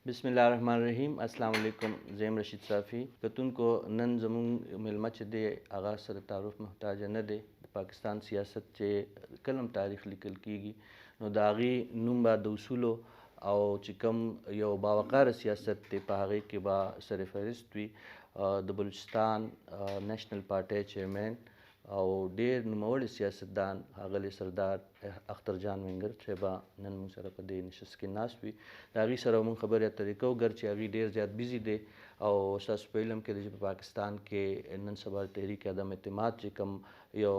بسم الله الرحمن الرحیم. السلام علیکم. زیم رشید صافی کتون کو نن زمون ملمه چې دی هغه سره تعارف محتاج نه دی. د پاکستان سیاست چې کلم تاریخ لیکل کیږي نو د هغې نوم به د اصولو او چې کوم یو باوقاره سیاست دی په هغې کې به سر فهرست وي د بلوچستان نیشنل پارټۍ چیرمین او ډیر نوموړی سیاستدان ښاغلی سردار اختر جان وینګر چې به نن موږ سره په دې نشست کې ناست وي د هغې سره موږ خبرې اترې کوو ګر چې هغې ډېر زیات بیزي دی او ستاسو په علم کې دی چې په پاکستان کې نن سبا تحریک عدم اعتماد چې کوم یو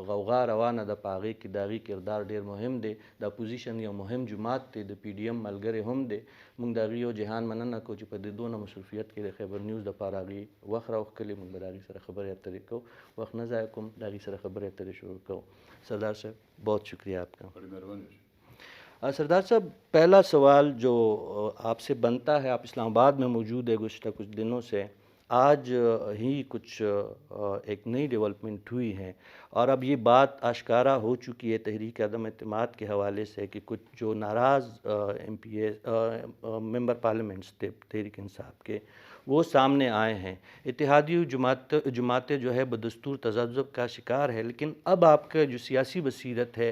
غوغا روانه ده په هغې کې د هغې کردار ډېر مهم دی. د اپوزیشن یو مهم جماعت دی، د پی ډي ایم ملګری هم دی. موږ د هغې یو جهان مننه کوو چې په دې دونه مصروفیت کې د خیبر نیوز دپاره هغې وخت راوښکلي. موږ به د هغې سره خبرې اترې کوو. وخت نه ضایع کوم، د هغې سره خبرې اترې شروع کوو. سردار صاحب بہت شکریہ آپ کا. بڑی مہربانی. سردار صاحب پہلا سوال جو آپ سے بنتا ہے، آپ اسلام آباد میں موجود ہے گزشتہ کچھ دنوں سے، آج ہی کچھ ایک نئی ڈیولپمنٹ ہوئی ہے اور اب یہ بات آشکارا ہو چکی ہے تحریک عدم اعتماد کے حوالے سے کہ کچھ جو ناراض ایم پی اے ممبر پارلیمنٹس تھے تحریک انصاف کے وہ سامنے آئے ہیں. اتحادی جماعتیں جو ہے بدستور تذبذب کا شکار ہے، لیکن اب آپ کا جو سیاسی بصیرت ہے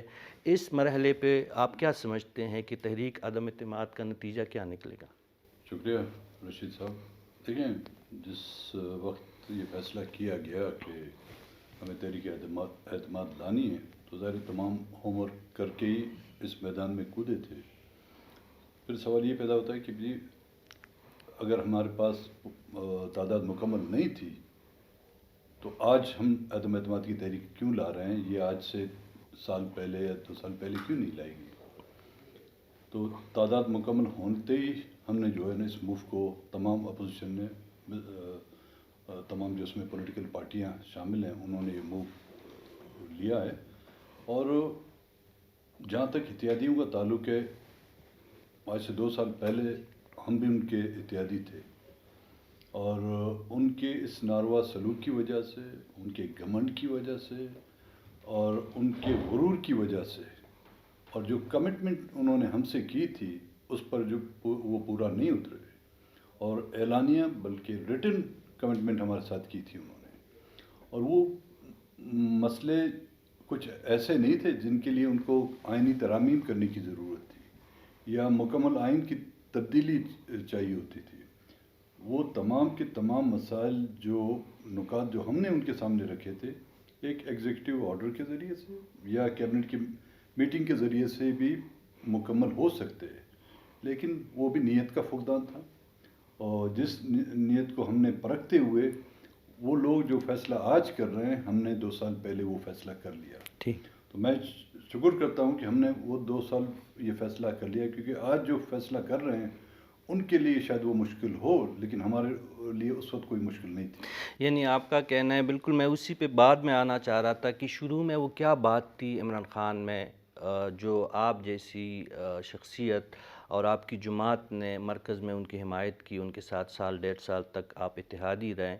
اس مرحلے پہ آپ کیا سمجھتے ہیں کہ تحریک عدم اعتماد کا نتیجہ کیا نکلے گا؟ شکریہ رشید صاحب. دیکھیں، جس وقت یہ فیصلہ کیا گیا کہ ہمیں تحریک اعتماد لانی ہے تو ظاہر تمام ہوم ورک کر کے ہی اس میدان میں کودے تھے. پھر سوال یہ پیدا ہوتا ہے کہ جی اگر ہمارے پاس تعداد مکمل نہیں تھی تو آج ہم عدم اعتماد کی تحریک کیوں لا رہے ہیں؟ یہ آج سے سال پہلے یا 2 سال پہلے کیوں نہیں لائے گی؟ تو تعداد مکمل ہوتے ہی ہم نے جو ہے نا اس موو کو تمام اپوزیشن نے تمام جو اس میں پولیٹیکل پارٹیاں شامل ہیں انہوں نے یہ موو لیا ہے. اور جہاں تک اتحادیوں کا تعلق ہے، آج سے 2 سال پہلے ہم بھی ان کے اتحادی تھے اور ان کے اس ناروا سلوک کی وجہ سے، ان کے گھمنڈ کی وجہ سے اور ان کے غرور کی وجہ سے اور جو کمٹمنٹ انہوں نے ہم سے کی تھی اس پر جو وہ پورا نہیں اترے اور اعلانیہ بلکہ ریٹن کمٹمنٹ ہمارے ساتھ کی تھی انہوں نے. اور وہ مسئلے کچھ ایسے نہیں تھے جن کے لیے ان کو آئینی ترامیم کرنے کی ضرورت تھی یا مکمل آئین کی تبدیلی چاہیے ہوتی تھی. وہ تمام کے تمام مسائل جو نکات جو ہم نے ان کے سامنے رکھے تھے ایک ایگزیکٹو آرڈر کے ذریعے سے یا کیبنٹ کی میٹنگ کے ذریعے سے بھی مکمل ہو سکتے ہیں، لیکن وہ بھی نیت کا فقدان تھا. اور جس نیت کو ہم نے پرکھتے ہوئے وہ لوگ جو فیصلہ آج کر رہے ہیں ہم نے 2 سال پہلے وہ فیصلہ کر لیا. تو میں شکر کرتا ہوں کہ ہم نے وہ 2 سال یہ فیصلہ کر لیا، کیونکہ آج جو فیصلہ کر رہے ہیں ان کے لیے شاید وہ مشکل ہو لیکن ہمارے لیے اس وقت کوئی مشکل نہیں تھی. یعنی آپ کا کہنا ہے، بالکل میں اسی پہ بعد میں آنا چاہ رہا تھا کہ شروع میں وہ کیا بات تھی عمران خان میں جو آپ جیسی شخصیت اور آپ کی جماعت نے مرکز میں ان کی حمایت کی، ان کے ساتھ 1.5 سال تک آپ اتحادی رہیں،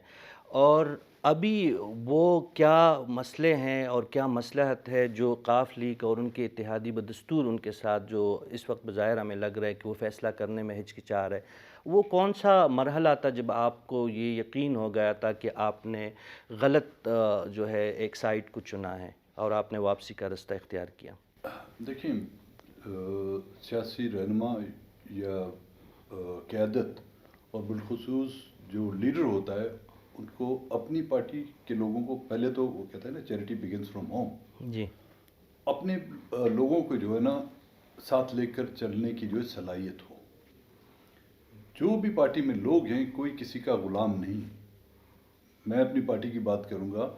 اور ابھی وہ کیا مسئلے ہیں اور کیا مصلحت ہے جو قاف لیگ اور ان کے اتحادی بدستور ان کے ساتھ جو اس وقت بظاہر ہمیں لگ رہا ہے کہ وہ فیصلہ کرنے میں ہچکچا رہے، وہ کون سا مرحلہ تھا جب آپ کو یہ یقین ہو گیا تھا کہ آپ نے غلط جو ہے ایک سائٹ کو چنا ہے اور آپ نے واپسی کا رستہ اختیار کیا؟ دیکھیں، سیاسی رہنما یا قیادت اور بالخصوص جو لیڈر ہوتا ہے ان کو اپنی پارٹی کے لوگوں کو پہلے تو وہ کہتا ہے نا چیریٹی بگنز فرام ہوم، جی، اپنے لوگوں کو جو ہے نا ساتھ لے کر چلنے کی جو ہے صلاحیت ہو. جو بھی پارٹی میں لوگ ہیں کوئی کسی کا غلام نہیں. میں اپنی پارٹی کی بات کروں گا،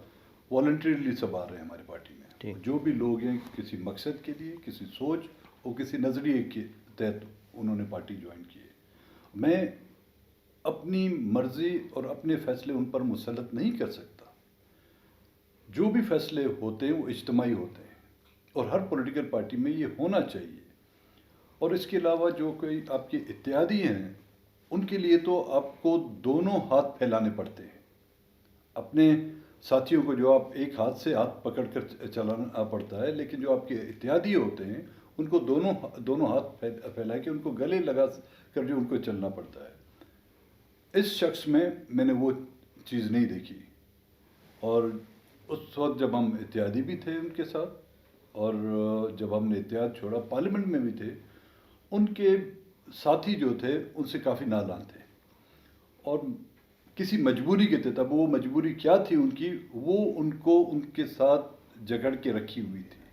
والنٹریلی سب آ رہے ہیں ہماری پارٹی میں. جو بھی لوگ ہیں کسی مقصد کے لیے، کسی سوچ اور کسی نظریے کے تحت انہوں نے پارٹی جوائن کی ہے. میں اپنی مرضی اور اپنے فیصلے ان پر مسلط نہیں کر سکتا. جو بھی فیصلے ہوتے ہیں وہ اجتماعی ہوتے ہیں اور ہر پولیٹیکل پارٹی میں یہ ہونا چاہیے. اور اس کے علاوہ جو کوئی آپ کے اتحادی ہیں ان کے لیے تو آپ کو دونوں ہاتھ پھیلانے پڑتے ہیں. اپنے ساتھیوں کو جو آپ ایک ہاتھ سے ہاتھ پکڑ کر چلانا پڑتا ہے، لیکن جو آپ کے اتحادی ہوتے ہیں ان کو دونوں ہاتھ پھیلا کے ان کو گلے لگا کر جو ان کو چلنا پڑتا ہے. اس شخص میں نے وہ چیز نہیں دیکھی. اور اس وقت جب ہم اتحادی بھی تھے ان کے ساتھ، اور جب ہم نے اتحاد چھوڑا پارلیمنٹ میں بھی تھے، ان کے ساتھی جو تھے ان سے کافی نادان تھے، اور کسی مجبوری کے تحت، اب وہ مجبوری کیا تھی ان کی، وہ ان کو ان کے ساتھ جکڑ کے رکھی ہوئی تھی،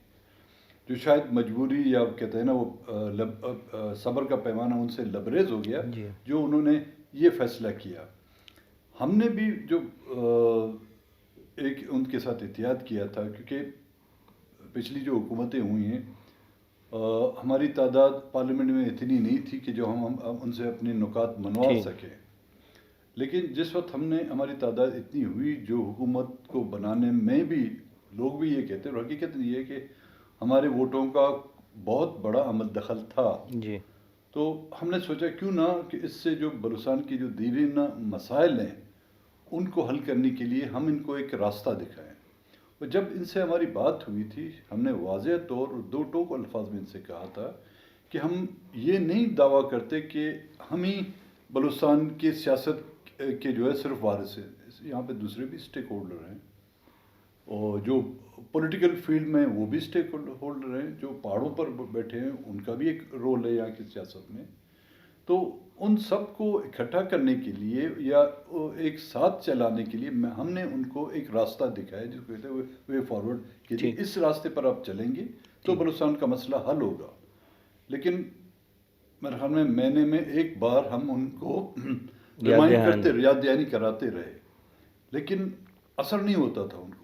جو شاید مجبوری یا کہتے ہیں نا وہ صبر کا پیمانہ ان سے لبریز ہو گیا، جو انہوں نے یہ فیصلہ کیا. ہم نے بھی جو ایک ان کے ساتھ اتحاد کیا تھا، کیونکہ پچھلی جو حکومتیں ہوئی ہیں ہماری تعداد پارلیمنٹ میں اتنی نہیں تھی کہ جو ہم ان سے اپنے نکات منوا سکیں. لیکن جس وقت ہماری تعداد اتنی ہوئی، جو حکومت کو بنانے میں بھی لوگ بھی یہ کہتے ہیں، اور حقیقت یہ ہے کہ ہمارے ووٹوں کا بہت بڑا عمل دخل تھا. تو ہم نے سوچا کیوں نہ کہ اس سے جو بلوچستان کی جو دیرینہ مسائل ہیں ان کو حل کرنے کے لیے ہم ان کو ایک راستہ دکھائیں. اور جب ان سے ہماری بات ہوئی تھی، ہم نے واضح طور اور دو ٹوک الفاظ میں ان سے کہا تھا کہ ہم یہ نہیں دعویٰ کرتے کہ ہم ہی بلوچستان کی سیاست کے جو ہے صرف وارث ہیں. یہاں پہ دوسرے بھی اسٹیک ہولڈر ہیں، اور جو پولیٹیکل فیلڈ میں وہ بھی اسٹیک ہولڈر ہیں، جو پہاڑوں پر بیٹھے ہیں ان کا بھی ایک رول ہے یہاں کی سیاست میں. تو ان سب کو اکٹھا کرنے کے لیے یا ایک ساتھ چلانے کے لیے ہم نے ان کو ایک راستہ دکھایا جس کو کہتے ہیں وے فارورڈ، کہ اس راستے پر آپ چلیں گے تو بلوچستان کا مسئلہ حل ہوگا. لیکن میرے خیال میں مہینے میں ایک بار ہم ان کو ریمائنڈ کرتے، یاد دہانی کراتے رہے، لیکن اثر نہیں ہوتا تھا. ان کو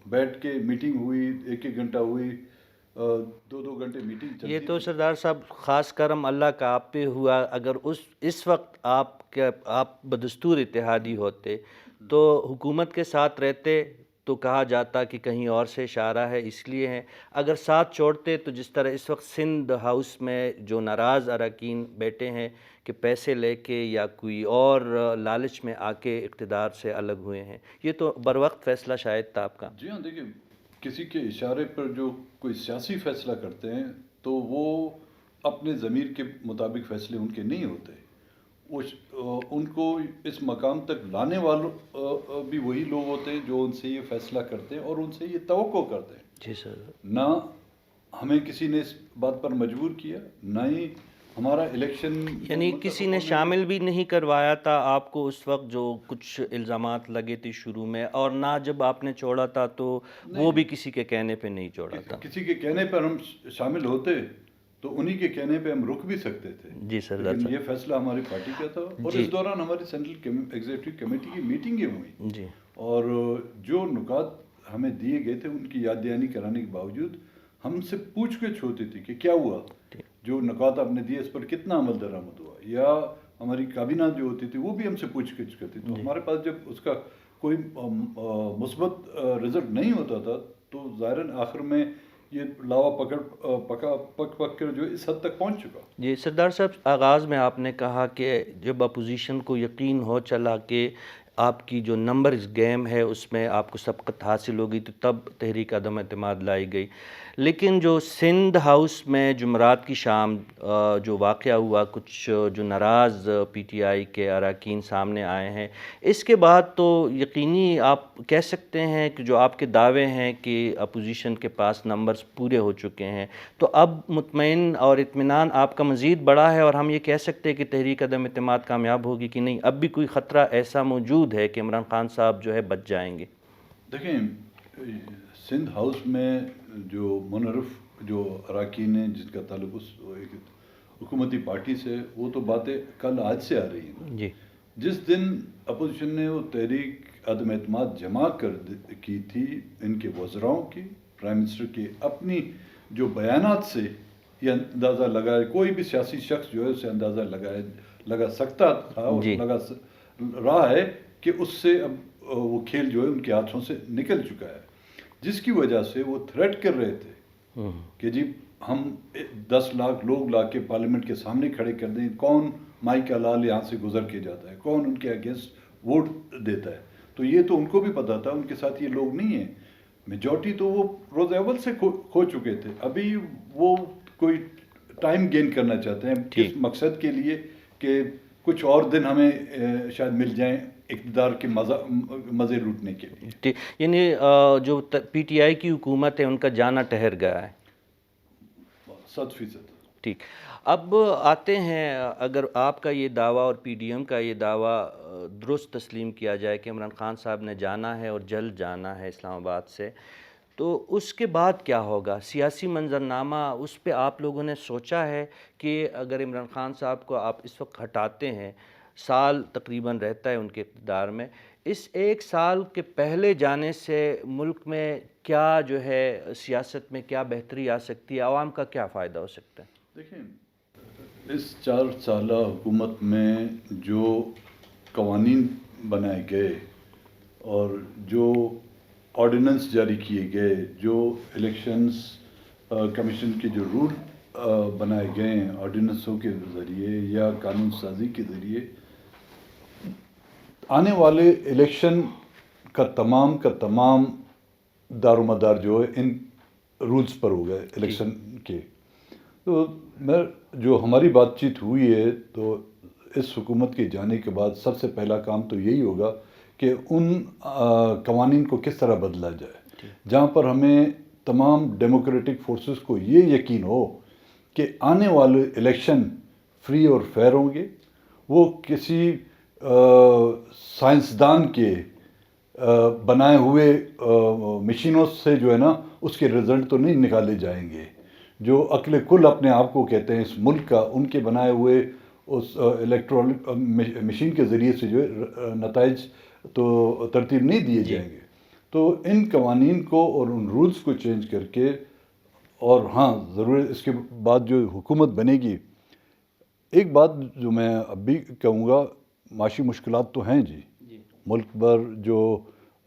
بیٹھ کے میٹنگ ہوئی، ایک گھنٹہ ہوئی، 2 گھنٹے میٹنگ چلتی. یہ تو سردار صاحب خاص کرم اللہ کا آپ پہ ہوا. اگر اس وقت آپ بدستور اتحادی ہوتے تو حکومت کے ساتھ رہتے تو کہا جاتا کہ کہیں اور سے اشارہ ہے، اس لیے ہے. اگر ساتھ چھوڑتے تو جس طرح اس وقت سندھ ہاؤس میں جو ناراض اراکین بیٹھے ہیں کہ پیسے لے کے یا کوئی اور لالچ میں آ کے اقتدار سے الگ ہوئے ہیں، یہ تو بر وقت فیصلہ شاید تھا آپ کا. جی ہاں، دیکھیں کسی کے اشارے پر جو کوئی سیاسی فیصلہ کرتے ہیں تو وہ اپنے ضمیر کے مطابق فیصلے ان کے نہیں ہوتے. ان کو اس مقام تک لانے والوں بھی وہی لوگ ہوتے ہیں جو ان سے یہ فیصلہ کرتے ہیں اور ان سے یہ توقع کرتے ہیں. جی سر. نہ ہمیں کسی نے اس بات پر مجبور کیا، نہ ہی ہمارا الیکشن، یعنی کسی نے شامل بھی نہیں کروایا تھا آپ کو اس وقت جو کچھ الزامات لگے تھے شروع میں، اور نہ جب آپ نے چھوڑا تھا تو وہ بھی کسی کے کہنے پہ نہیں چھوڑا تھا. کسی کے کہنے پر ہم شامل ہوتے تو انہی کے کہنے پہ ہم رک بھی سکتے تھے. جی سر. لیکن یہ فیصلہ ہماری پارٹی کا تھا، اور اس دوران ہماری سینٹرل ایگزیکٹو کمیٹی کی میٹنگیں ہوئیں. جی. اور جو نکات ہمیں دیے گئے تھے ان کی یاد دہانی کرانے کے باوجود ہم سے پوچھ گچھ ہوتی تھی کہ کیا ہوا، جو نکات آپ نے دیے اس پر کتنا عمل درآمد ہوا. یا ہماری کابینہ جو ہوتی تھی وہ بھی ہم سے پوچھ گچھ کرتی. تو ہمارے پاس جب اس کا کوئی مثبت رزلٹ نہیں ہوتا تھا تو ظاہراً آخر میں یہ لاوا پک کر جو اس حد تک پہنچ چکا. جی سردار صاحب، آغاز میں آپ نے کہا کہ جب اپوزیشن کو یقین ہو چلا کہ آپ کی جو نمبرز گیم ہے اس میں آپ کو سبقت حاصل ہوگی تو تب تحریک عدم اعتماد لائی گئی. لیکن جو سندھ ہاؤس میں جمعرات کی شام جو واقعہ ہوا، کچھ جو ناراض پی ٹی آئی کے اراکین سامنے آئے ہیں، اس کے بعد تو یقینی آپ کہہ سکتے ہیں کہ جو آپ کے دعوے ہیں کہ اپوزیشن کے پاس نمبرز پورے ہو چکے ہیں، تو اب مطمئن اور اطمینان آپ کا مزید بڑا ہے، اور ہم یہ کہہ سکتے ہیں کہ تحریک عدم اعتماد کامیاب ہوگی کہ نہیں، اب بھی کوئی خطرہ ایسا موجود ہے کہ عمران خان صاحب جو ہے بچ جائیں گے؟ دیکھیں سندھ ہاؤس میں جو منحرف جو اراکین ہیں جن کا تعلق اس حکومتی پارٹی سے، وہ تو باتیں کل آج سے آ رہی ہیں. جی. جس دن اپوزیشن نے وہ تحریک عدم اعتماد جمع کی تھی ان کے وزراؤں کی، پرائم منسٹر کے اپنی جو بیانات سے یہ اندازہ لگایا، کوئی بھی سیاسی شخص جو ہے اسے اندازہ لگا سکتا تھا اور لگا رہا ہے کہ اس سے اب وہ کھیل جو ہے ان کے ہاتھوں سے نکل چکا ہے. جس کی وجہ سے وہ تھریٹ کر رہے تھے کہ جی ہم 10 لاکھ لوگ لا کے پارلیمنٹ کے سامنے کھڑے کر دیں، کون مائی کا لال یہاں سے گزر کے جاتا ہے، کون ان کے اگینسٹ ووٹ دیتا ہے. تو یہ تو ان کو بھی پتا تھا، ان کے ساتھ یہ لوگ نہیں ہیں. میجورٹی تو وہ روز اول سے کھو چکے تھے. ابھی وہ کوئی ٹائم گین کرنا چاہتے ہیں کس مقصد کے لیے کہ کچھ اور دن ہمیں شاید مل جائیں اقتدار کے مزے لوٹنے کے لیے. یعنی جو پی ٹی آئی کی حکومت ہے ان کا جانا ٹھہر گیا ہے. 100%. ٹھیک. اب آتے ہیں، اگر آپ کا یہ دعویٰ اور پی ڈی ایم کا یہ دعویٰ درست تسلیم کیا جائے کہ عمران خان صاحب نے جانا ہے اور جلد جانا ہے اسلام آباد سے، تو اس کے بعد کیا ہوگا؟ سیاسی منظرنامہ اس پہ آپ لوگوں نے سوچا ہے کہ اگر عمران خان صاحب کو آپ اس وقت ہٹاتے ہیں، سال تقریباً رہتا ہے ان کے اقتدار میں، اس ایک سال کے پہلے جانے سے ملک میں کیا جو ہے سیاست میں کیا بہتری آ سکتی ہے، عوام کا کیا فائدہ ہو سکتا ہے؟ دیکھیں، اس 4 سالہ حکومت میں جو قوانین بنائے گئے اور جو آرڈیننس جاری کیے گئے، جو الیکشنز کمیشن کے جو رول بنائے گئے ہیں آرڈیننسوں کے ذریعے یا قانون سازی کے ذریعے، آنے والے الیکشن کا تمام دار و مدار جو ہے ان رولز پر ہو گئے الیکشن کے. تو جو ہماری بات چیت ہوئی ہے تو اس حکومت کے جانے کے بعد سب سے پہلا کام تو یہی ہوگا کہ ان قوانین کو کس طرح بدلا جائے جہاں پر ہمیں تمام ڈیموکریٹک فورسز کو یہ یقین ہو کہ آنے والے الیکشن فری اور فیئر ہوں گے، وہ کسی سائنسدان کے بنائے ہوئے مشینوں سے جو ہے نا اس کے رزلٹ تو نہیں نکالے جائیں گے. جو عقل کل اپنے آپ کو کہتے ہیں اس ملک کا، ان کے بنائے ہوئے اس الیکٹرانک مشین کے ذریعے سے جو ہے نتائج تو ترتیب نہیں دیے جائیں گے. تو ان قوانین کو اور ان رولز کو چینج کر کے، اور ہاں ضرور اس کے بعد جو حکومت بنے گی، ایک بات جو میں اب بھی کہوں گا، معاشی مشکلات تو ہیں جی ملک بھر، جو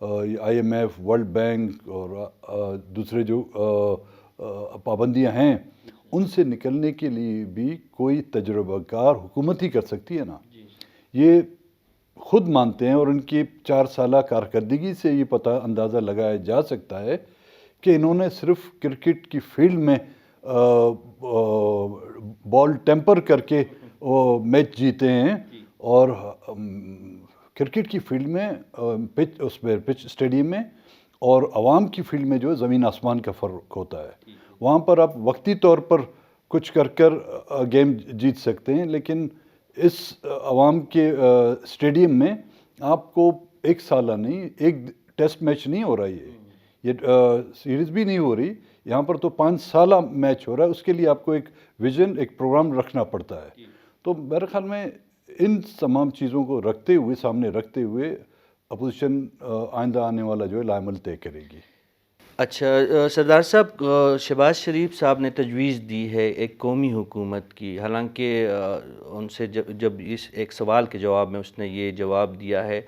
I M F, world bank اور دوسرے جو پابندیاں ہیں، ان سے نکلنے کے لیے بھی کوئی تجربہ کار حکومت ہی کر سکتی ہے نا. یہ خود مانتے ہیں اور ان کی 4 سالہ کارکردگی سے یہ پتہ اندازہ لگایا جا سکتا ہے کہ انہوں نے صرف کرکٹ کی فیلڈ میں بال ٹیمپر کر کے وہ میچ جیتے ہیں، اور کرکٹ کی فیلڈ میں پچ اسٹیڈیم میں اور عوام کی فیلڈ میں جو ہے زمین آسمان کا فرق ہوتا ہے. وہاں پر آپ وقتی طور پر کچھ کر گیم جیت سکتے ہیں، لیکن اس عوام کے اسٹیڈیم میں آپ کو ایک سالہ نہیں، ایک ٹیسٹ میچ نہیں ہو رہا ہے، یہ سیریز بھی نہیں ہو رہی، یہاں پر تو 5 سالہ میچ ہو رہا ہے. اس کے لیے آپ کو ایک ویژن، ایک پروگرام رکھنا پڑتا ہے. تو میرے خیال میں ان تمام چیزوں کو رکھتے ہوئے، سامنے رکھتے ہوئے، اپوزیشن آئندہ آنے والا جو ہے لائے عمل طے کرے گی. اچھا سردار صاحب، شہباز شریف صاحب نے تجویز دی ہے ایک قومی حکومت کی، حالانکہ ان سے جب اس ایک سوال کے جواب میں اس نے یہ جواب دیا ہے،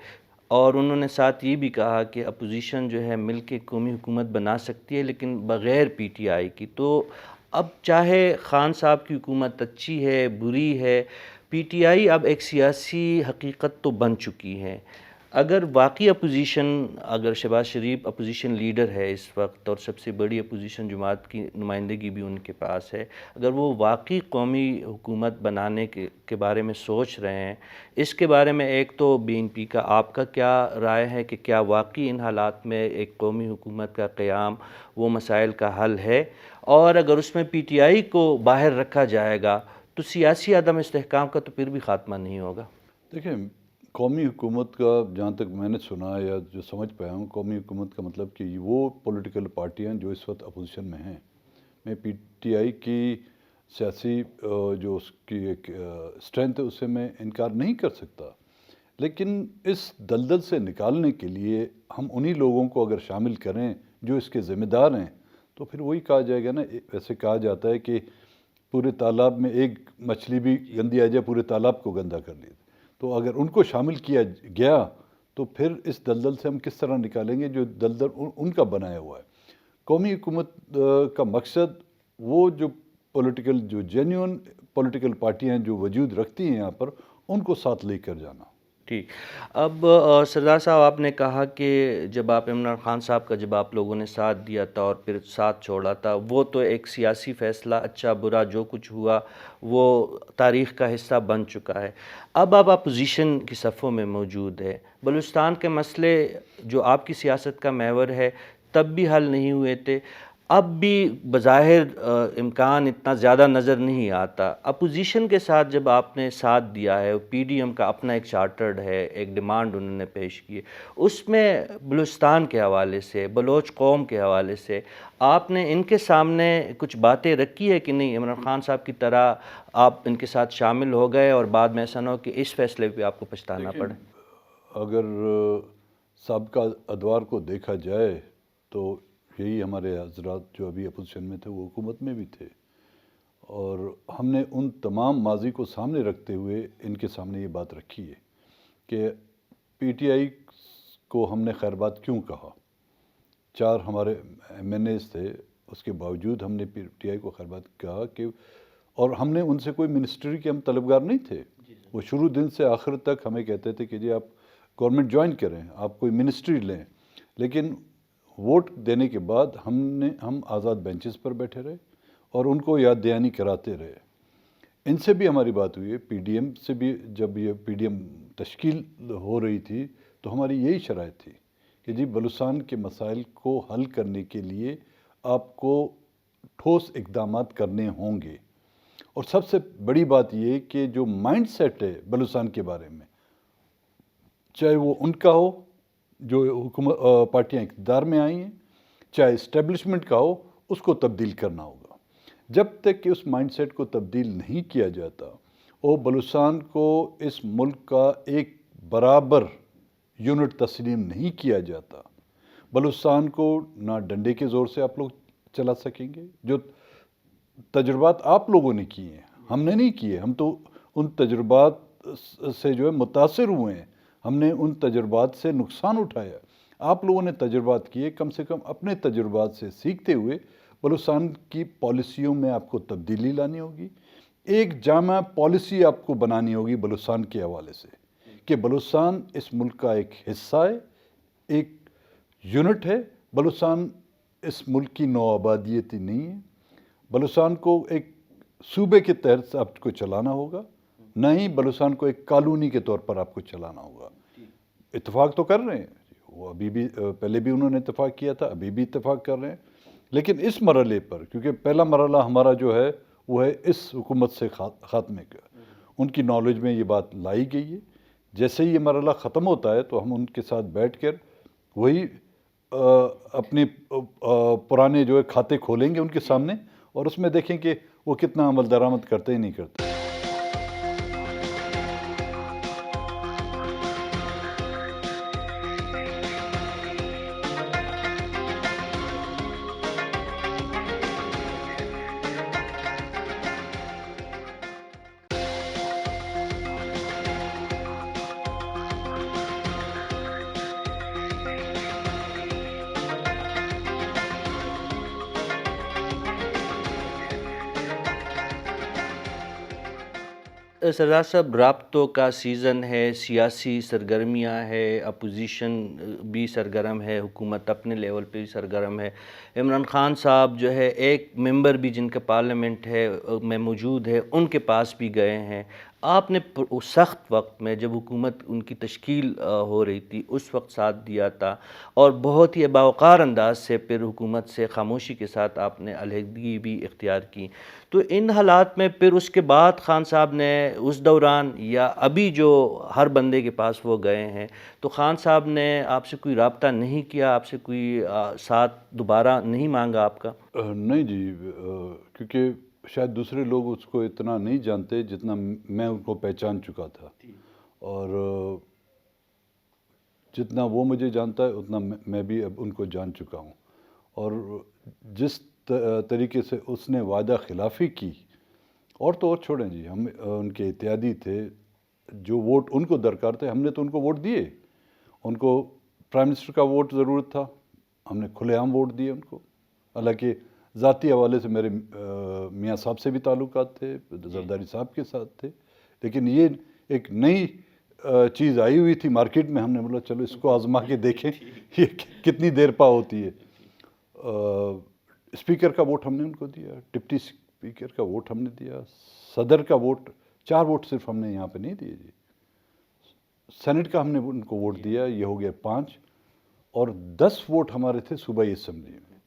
اور انہوں نے ساتھ یہ بھی کہا کہ اپوزیشن جو ہے مل کے قومی حکومت بنا سکتی ہے لیکن بغیر پی ٹی آئی کی. تو اب چاہے خان صاحب کی حکومت اچھی ہے، بری ہے، پی ٹی آئی اب ایک سیاسی حقیقت تو بن چکی ہے. اگر واقعی اپوزیشن، اگر شہباز شریف اپوزیشن لیڈر ہے اس وقت اور سب سے بڑی اپوزیشن جماعت کی نمائندگی بھی ان کے پاس ہے، اگر وہ واقعی قومی حکومت بنانے کے بارے میں سوچ رہے ہیں، اس کے بارے میں ایک تو بی این پی کا آپ کا کیا رائے ہے کہ کیا واقعی ان حالات میں ایک قومی حکومت کا قیام وہ مسائل کا حل ہے؟ اور اگر اس میں پی ٹی آئی کو باہر رکھا جائے گا تو سیاسی عدم استحکام کا تو پھر بھی خاتمہ نہیں ہوگا. دیکھیں، قومی حکومت کا جہاں تک میں نے سنا یا جو سمجھ پایا ہوں، قومی حکومت کا مطلب کہ وہ پولیٹیکل پارٹیاں جو اس وقت اپوزیشن میں ہیں. میں پی ٹی آئی کی سیاسی جو اس کی ایک اسٹرینتھ ہے اس سے میں انکار نہیں کر سکتا، لیکن اس دلدل سے نکالنے کے لیے ہم انہی لوگوں کو اگر شامل کریں جو اس کے ذمہ دار ہیں، تو پھر وہی کہا جائے گا نا، ویسے کہا جاتا ہے کہ پورے تالاب میں ایک مچھلی بھی گندی آ جائے پورے تالاب کو گندا کر لی. تو اگر ان کو شامل کیا گیا تو پھر اس دلدل سے ہم کس طرح نکالیں گے جو دلدل ان کا بنایا ہوا ہے. قومی حکومت کا مقصد وہ جو پولیٹیکل، جو جینیون پولیٹیکل پارٹیاں جو وجود رکھتی ہیں یہاں پر، ان کو ساتھ لے کر جانا. ٹھیک. اب سردار صاحب آپ نے کہا کہ جب آپ عمران خان صاحب کا جب آپ لوگوں نے ساتھ دیا تھا اور پھر ساتھ چھوڑا تھا، وہ تو ایک سیاسی فیصلہ، اچھا برا جو کچھ ہوا وہ تاریخ کا حصہ بن چکا ہے. اب آپ اپوزیشن کی صفوں میں موجود ہے. بلوچستان کے مسئلے جو آپ کی سیاست کا محور ہے تب بھی حل نہیں ہوئے تھے، اب بھی بظاہر امکان اتنا زیادہ نظر نہیں آتا. اپوزیشن کے ساتھ جب آپ نے ساتھ دیا ہے، پی ڈی ایم کا اپنا ایک چارٹرڈ ہے، ایک ڈیمانڈ انہوں نے پیش کی ہے، اس میں بلوچستان کے حوالے سے، بلوچ قوم کے حوالے سے آپ نے ان کے سامنے کچھ باتیں رکھی ہے کہ نہیں، عمران خان صاحب کی طرح آپ ان کے ساتھ شامل ہو گئے اور بعد میں ایسا نہ ہو کہ اس فیصلے پہ آپ کو پچھتانا دیکھیں، پڑے؟ اگر سابقہ ادوار کو دیکھا جائے تو یہی ہمارے حضرات جو ابھی اپوزیشن میں تھے وہ حکومت میں بھی تھے، اور ہم نے ان تمام ماضی کو سامنے رکھتے ہوئے ان کے سامنے یہ بات رکھی ہے کہ پی ٹی آئی کو ہم نے خیر بات کیوں کہا. 4 ہمارے ایم این ایز تھے، اس کے باوجود ہم نے پی ٹی آئی کو خیر بات کہا کہ، اور ہم نے ان سے کوئی منسٹری کے ہم طلبگار نہیں تھے. وہ شروع دن سے آخر تک ہمیں کہتے تھے کہ جی آپ گورنمنٹ جوائن کریں، آپ کوئی منسٹری لیں. لیکن ووٹ دینے کے بعد ہم آزاد بینچز پر بیٹھے رہے اور ان کو یاد دہانی کراتے رہے. ان سے بھی ہماری بات ہوئی ہے، پی ڈی ایم سے بھی. جب یہ پی ڈی ایم تشکیل ہو رہی تھی تو ہماری یہی شرائط تھی کہ جی بلوچستان کے مسائل کو حل کرنے کے لیے آپ کو ٹھوس اقدامات کرنے ہوں گے. اور سب سے بڑی بات یہ کہ جو مائنڈ سیٹ ہے بلوچستان کے بارے میں، چاہے وہ ان کا ہو جو حکومت پارٹیاں اقتدار میں آئی ہیں، چاہے اسٹیبلشمنٹ کا ہو، اس کو تبدیل کرنا ہوگا. جب تک کہ اس مائنڈ سیٹ کو تبدیل نہیں کیا جاتا اور بلوچستان کو اس ملک کا ایک برابر یونٹ تسلیم نہیں کیا جاتا، بلوچستان کو نہ ڈنڈے کے زور سے آپ لوگ چلا سکیں گے. جو تجربات آپ لوگوں نے کیے ہیں، ہم نے نہیں کیے. ہم تو ان تجربات سے جو ہے متاثر ہوئے ہیں، ہم نے ان تجربات سے نقصان اٹھایا. آپ لوگوں نے تجربات کیے، کم سے کم اپنے تجربات سے سیکھتے ہوئے بلوچستان کی پالیسیوں میں آپ کو تبدیلی لانی ہوگی. ایک جامع پالیسی آپ کو بنانی ہوگی بلوچستان کے حوالے سے کہ بلوچستان اس ملک کا ایک حصہ ہے، ایک یونٹ ہے. بلوچستان اس ملک کی نوآبادیتی نہیں ہے. بلوچستان کو ایک صوبے کے تحت آپ کو چلانا ہوگا، نہ ہی بلوچستان کو ایک کالونی کے طور پر آپ کو چلانا ہوگا. اتفاق تو کر رہے ہیں وہ، ابھی بھی، پہلے بھی انہوں نے اتفاق کیا تھا، ابھی بھی اتفاق کر رہے ہیں. لیکن اس مرحلے پر، کیونکہ پہلا مرحلہ ہمارا جو ہے وہ ہے اس حکومت سے خاتمے کا، ان کی نالج میں یہ بات لائی گئی ہے. جیسے ہی یہ مرحلہ ختم ہوتا ہے تو ہم ان کے ساتھ بیٹھ کر وہی اپنے پرانے جو ہے کھاتے کھولیں گے ان کے سامنے، اور اس میں دیکھیں کہ وہ کتنا عمل درآمد کرتے ہی نہیں کرتے. سردار صاحب، رابطوں کا سیزن ہے، سیاسی سرگرمیاں ہے، اپوزیشن بھی سرگرم ہے، حکومت اپنے لیول پہ بھی سرگرم ہے. عمران خان صاحب جو ہے ایک ممبر بھی جن کا پارلیمنٹ ہے میں موجود ہے، ان کے پاس بھی گئے ہیں. آپ نے اس سخت وقت میں جب حکومت ان کی تشکیل ہو رہی تھی اس وقت ساتھ دیا تھا، اور بہت ہی باوقار انداز سے پھر حکومت سے خاموشی کے ساتھ آپ نے علیحدگی بھی اختیار کی. تو ان حالات میں پھر اس کے بعد خان صاحب نے اس دوران یا ابھی جو ہر بندے کے پاس وہ گئے ہیں، تو خان صاحب نے آپ سے کوئی رابطہ نہیں کیا، آپ سے کوئی ساتھ دوبارہ نہیں مانگا آپ کا؟ نہیں جی، کیونکہ شاید دوسرے لوگ اس کو اتنا نہیں جانتے جتنا میں ان کو پہچان چکا تھا، اور جتنا وہ مجھے جانتا ہے اتنا میں بھی اب ان کو جان چکا ہوں. اور جس طریقے سے اس نے وعدہ خلافی کی، اور تو اور چھوڑیں جی، ہم ان کے اتحادی تھے، جو ووٹ ان کو درکار تھے ہم نے تو ان کو ووٹ دیے. ان کو پرائم منسٹر کا ووٹ ضرورت تھا، ہم نے کھلے عام ووٹ دیے ان کو. حالانکہ ذاتی حوالے سے میرے میاں صاحب سے بھی تعلقات تھے، زرداری صاحب کے ساتھ تھے، لیکن یہ ایک نئی چیز آئی ہوئی تھی مارکیٹ میں, ہم نے بولا چلو اس کو آزما کے دیکھیں یہ کتنی دیر پا ہوتی ہے. اسپیکر کا ووٹ ہم نے ان کو دیا, ڈپٹی اسپیکر کا ووٹ ہم نے دیا, صدر کا ووٹ 4 ووٹ صرف ہم نے یہاں پہ نہیں دیے جی, سینٹ کا ہم نے ان کو ووٹ دیا, یہ ہو گیا 5, اور 10 ووٹ ہمارے تھے صوبائی اسمبلی میں,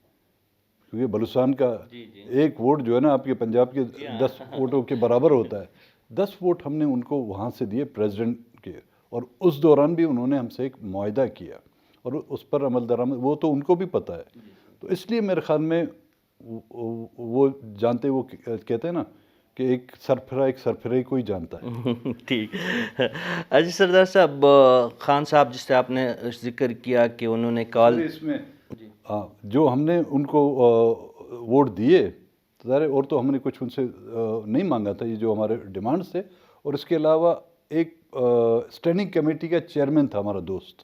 کیونکہ بلوچستان کا ایک ووٹ جو ہے نا آپ کے پنجاب کے 10 ووٹوں کے برابر ہوتا ہے. 10 ووٹ ہم نے ان کو وہاں سے دیے پریزیڈنٹ کے, اور اس دوران بھی انہوں نے ہم سے ایک معاہدہ کیا اور اس پر عمل درآمد وہ تو ان کو بھی پتہ ہے. تو اس لیے میرے خیال میں وہ جانتے, وہ کہتے ہیں نا کہ ایک سرفرائی کوئی جانتا ہے. ٹھیک. اجی سردار صاحب, خان صاحب جس سے آپ نے ذکر کیا کہ انہوں نے کال, اس میں جو ہم نے ان کو ووٹ دیے, ظاہر اور تو ہم نے کچھ ان سے نہیں مانگا تھا, یہ جو ہمارے ڈیمانڈس تھے, اور اس کے علاوہ ایک اسٹینڈنگ کمیٹی کا چیئرمین تھا ہمارا دوست.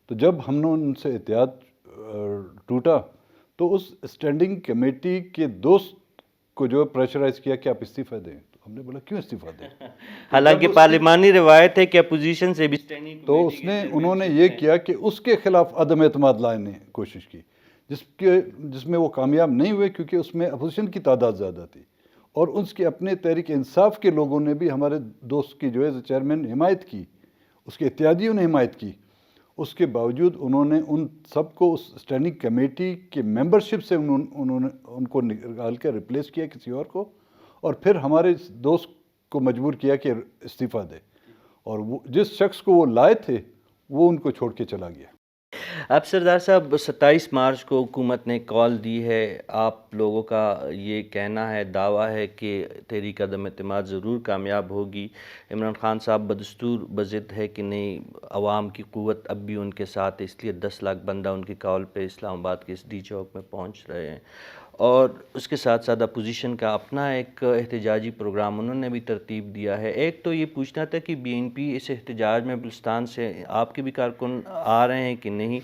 تو جب ہم نے ان سے اتحاد ٹوٹا تو اس اسٹینڈنگ کمیٹی کے دوست کو جو پریشرائز کیا کہ آپ استعفیٰ دیں. تو ہم نے بولا کیوں استعفیٰ دیں, حالانکہ پارلیمانی روایت ہے کہ اپوزیشن سے بھی تو انہوں نے یہ کیا کہ اس کے خلاف عدم اعتماد لانے کی کوشش کی, جس میں وہ کامیاب نہیں ہوئے کیونکہ اس میں اپوزیشن کی تعداد زیادہ تھی, اور اس کے اپنے تحریک انصاف کے لوگوں نے بھی ہمارے دوست کی جو ہے چیئرمین حمایت کی, اس کے اتحادیوں نے حمایت کی. اس کے باوجود انہوں نے ان سب کو اس اسٹینڈنگ کمیٹی کے ممبرشپ سے انہوں نے ان کو نکال کر ریپلیس کیا کسی اور کو, اور پھر ہمارے دوست کو مجبور کیا کہ استعفیٰ دے, اور وہ جس شخص کو وہ لائے تھے وہ ان کو چھوڑ کے چلا گیا. اب سردار صاحب 27 مارچ کو حکومت نے کال دی ہے, آپ لوگوں کا یہ کہنا ہے, دعویٰ ہے کہ تحریک عدم اعتماد ضرور کامیاب ہوگی. عمران خان صاحب بدستور بضد ہے کہ نہیں, عوام کی قوت اب بھی ان کے ساتھ ہے, اس لیے 10 لاکھ بندہ ان کی کال پہ اسلام آباد کے ڈی چوک میں پہنچ رہے ہیں, اور اس کے ساتھ ساتھ اپوزیشن کا اپنا ایک احتجاجی پروگرام انہوں نے بھی ترتیب دیا ہے. ایک تو یہ پوچھنا تھا کہ بی این پی اس احتجاج میں بلوچستان سے آپ کے بھی کارکن آ رہے ہیں کہ نہیں.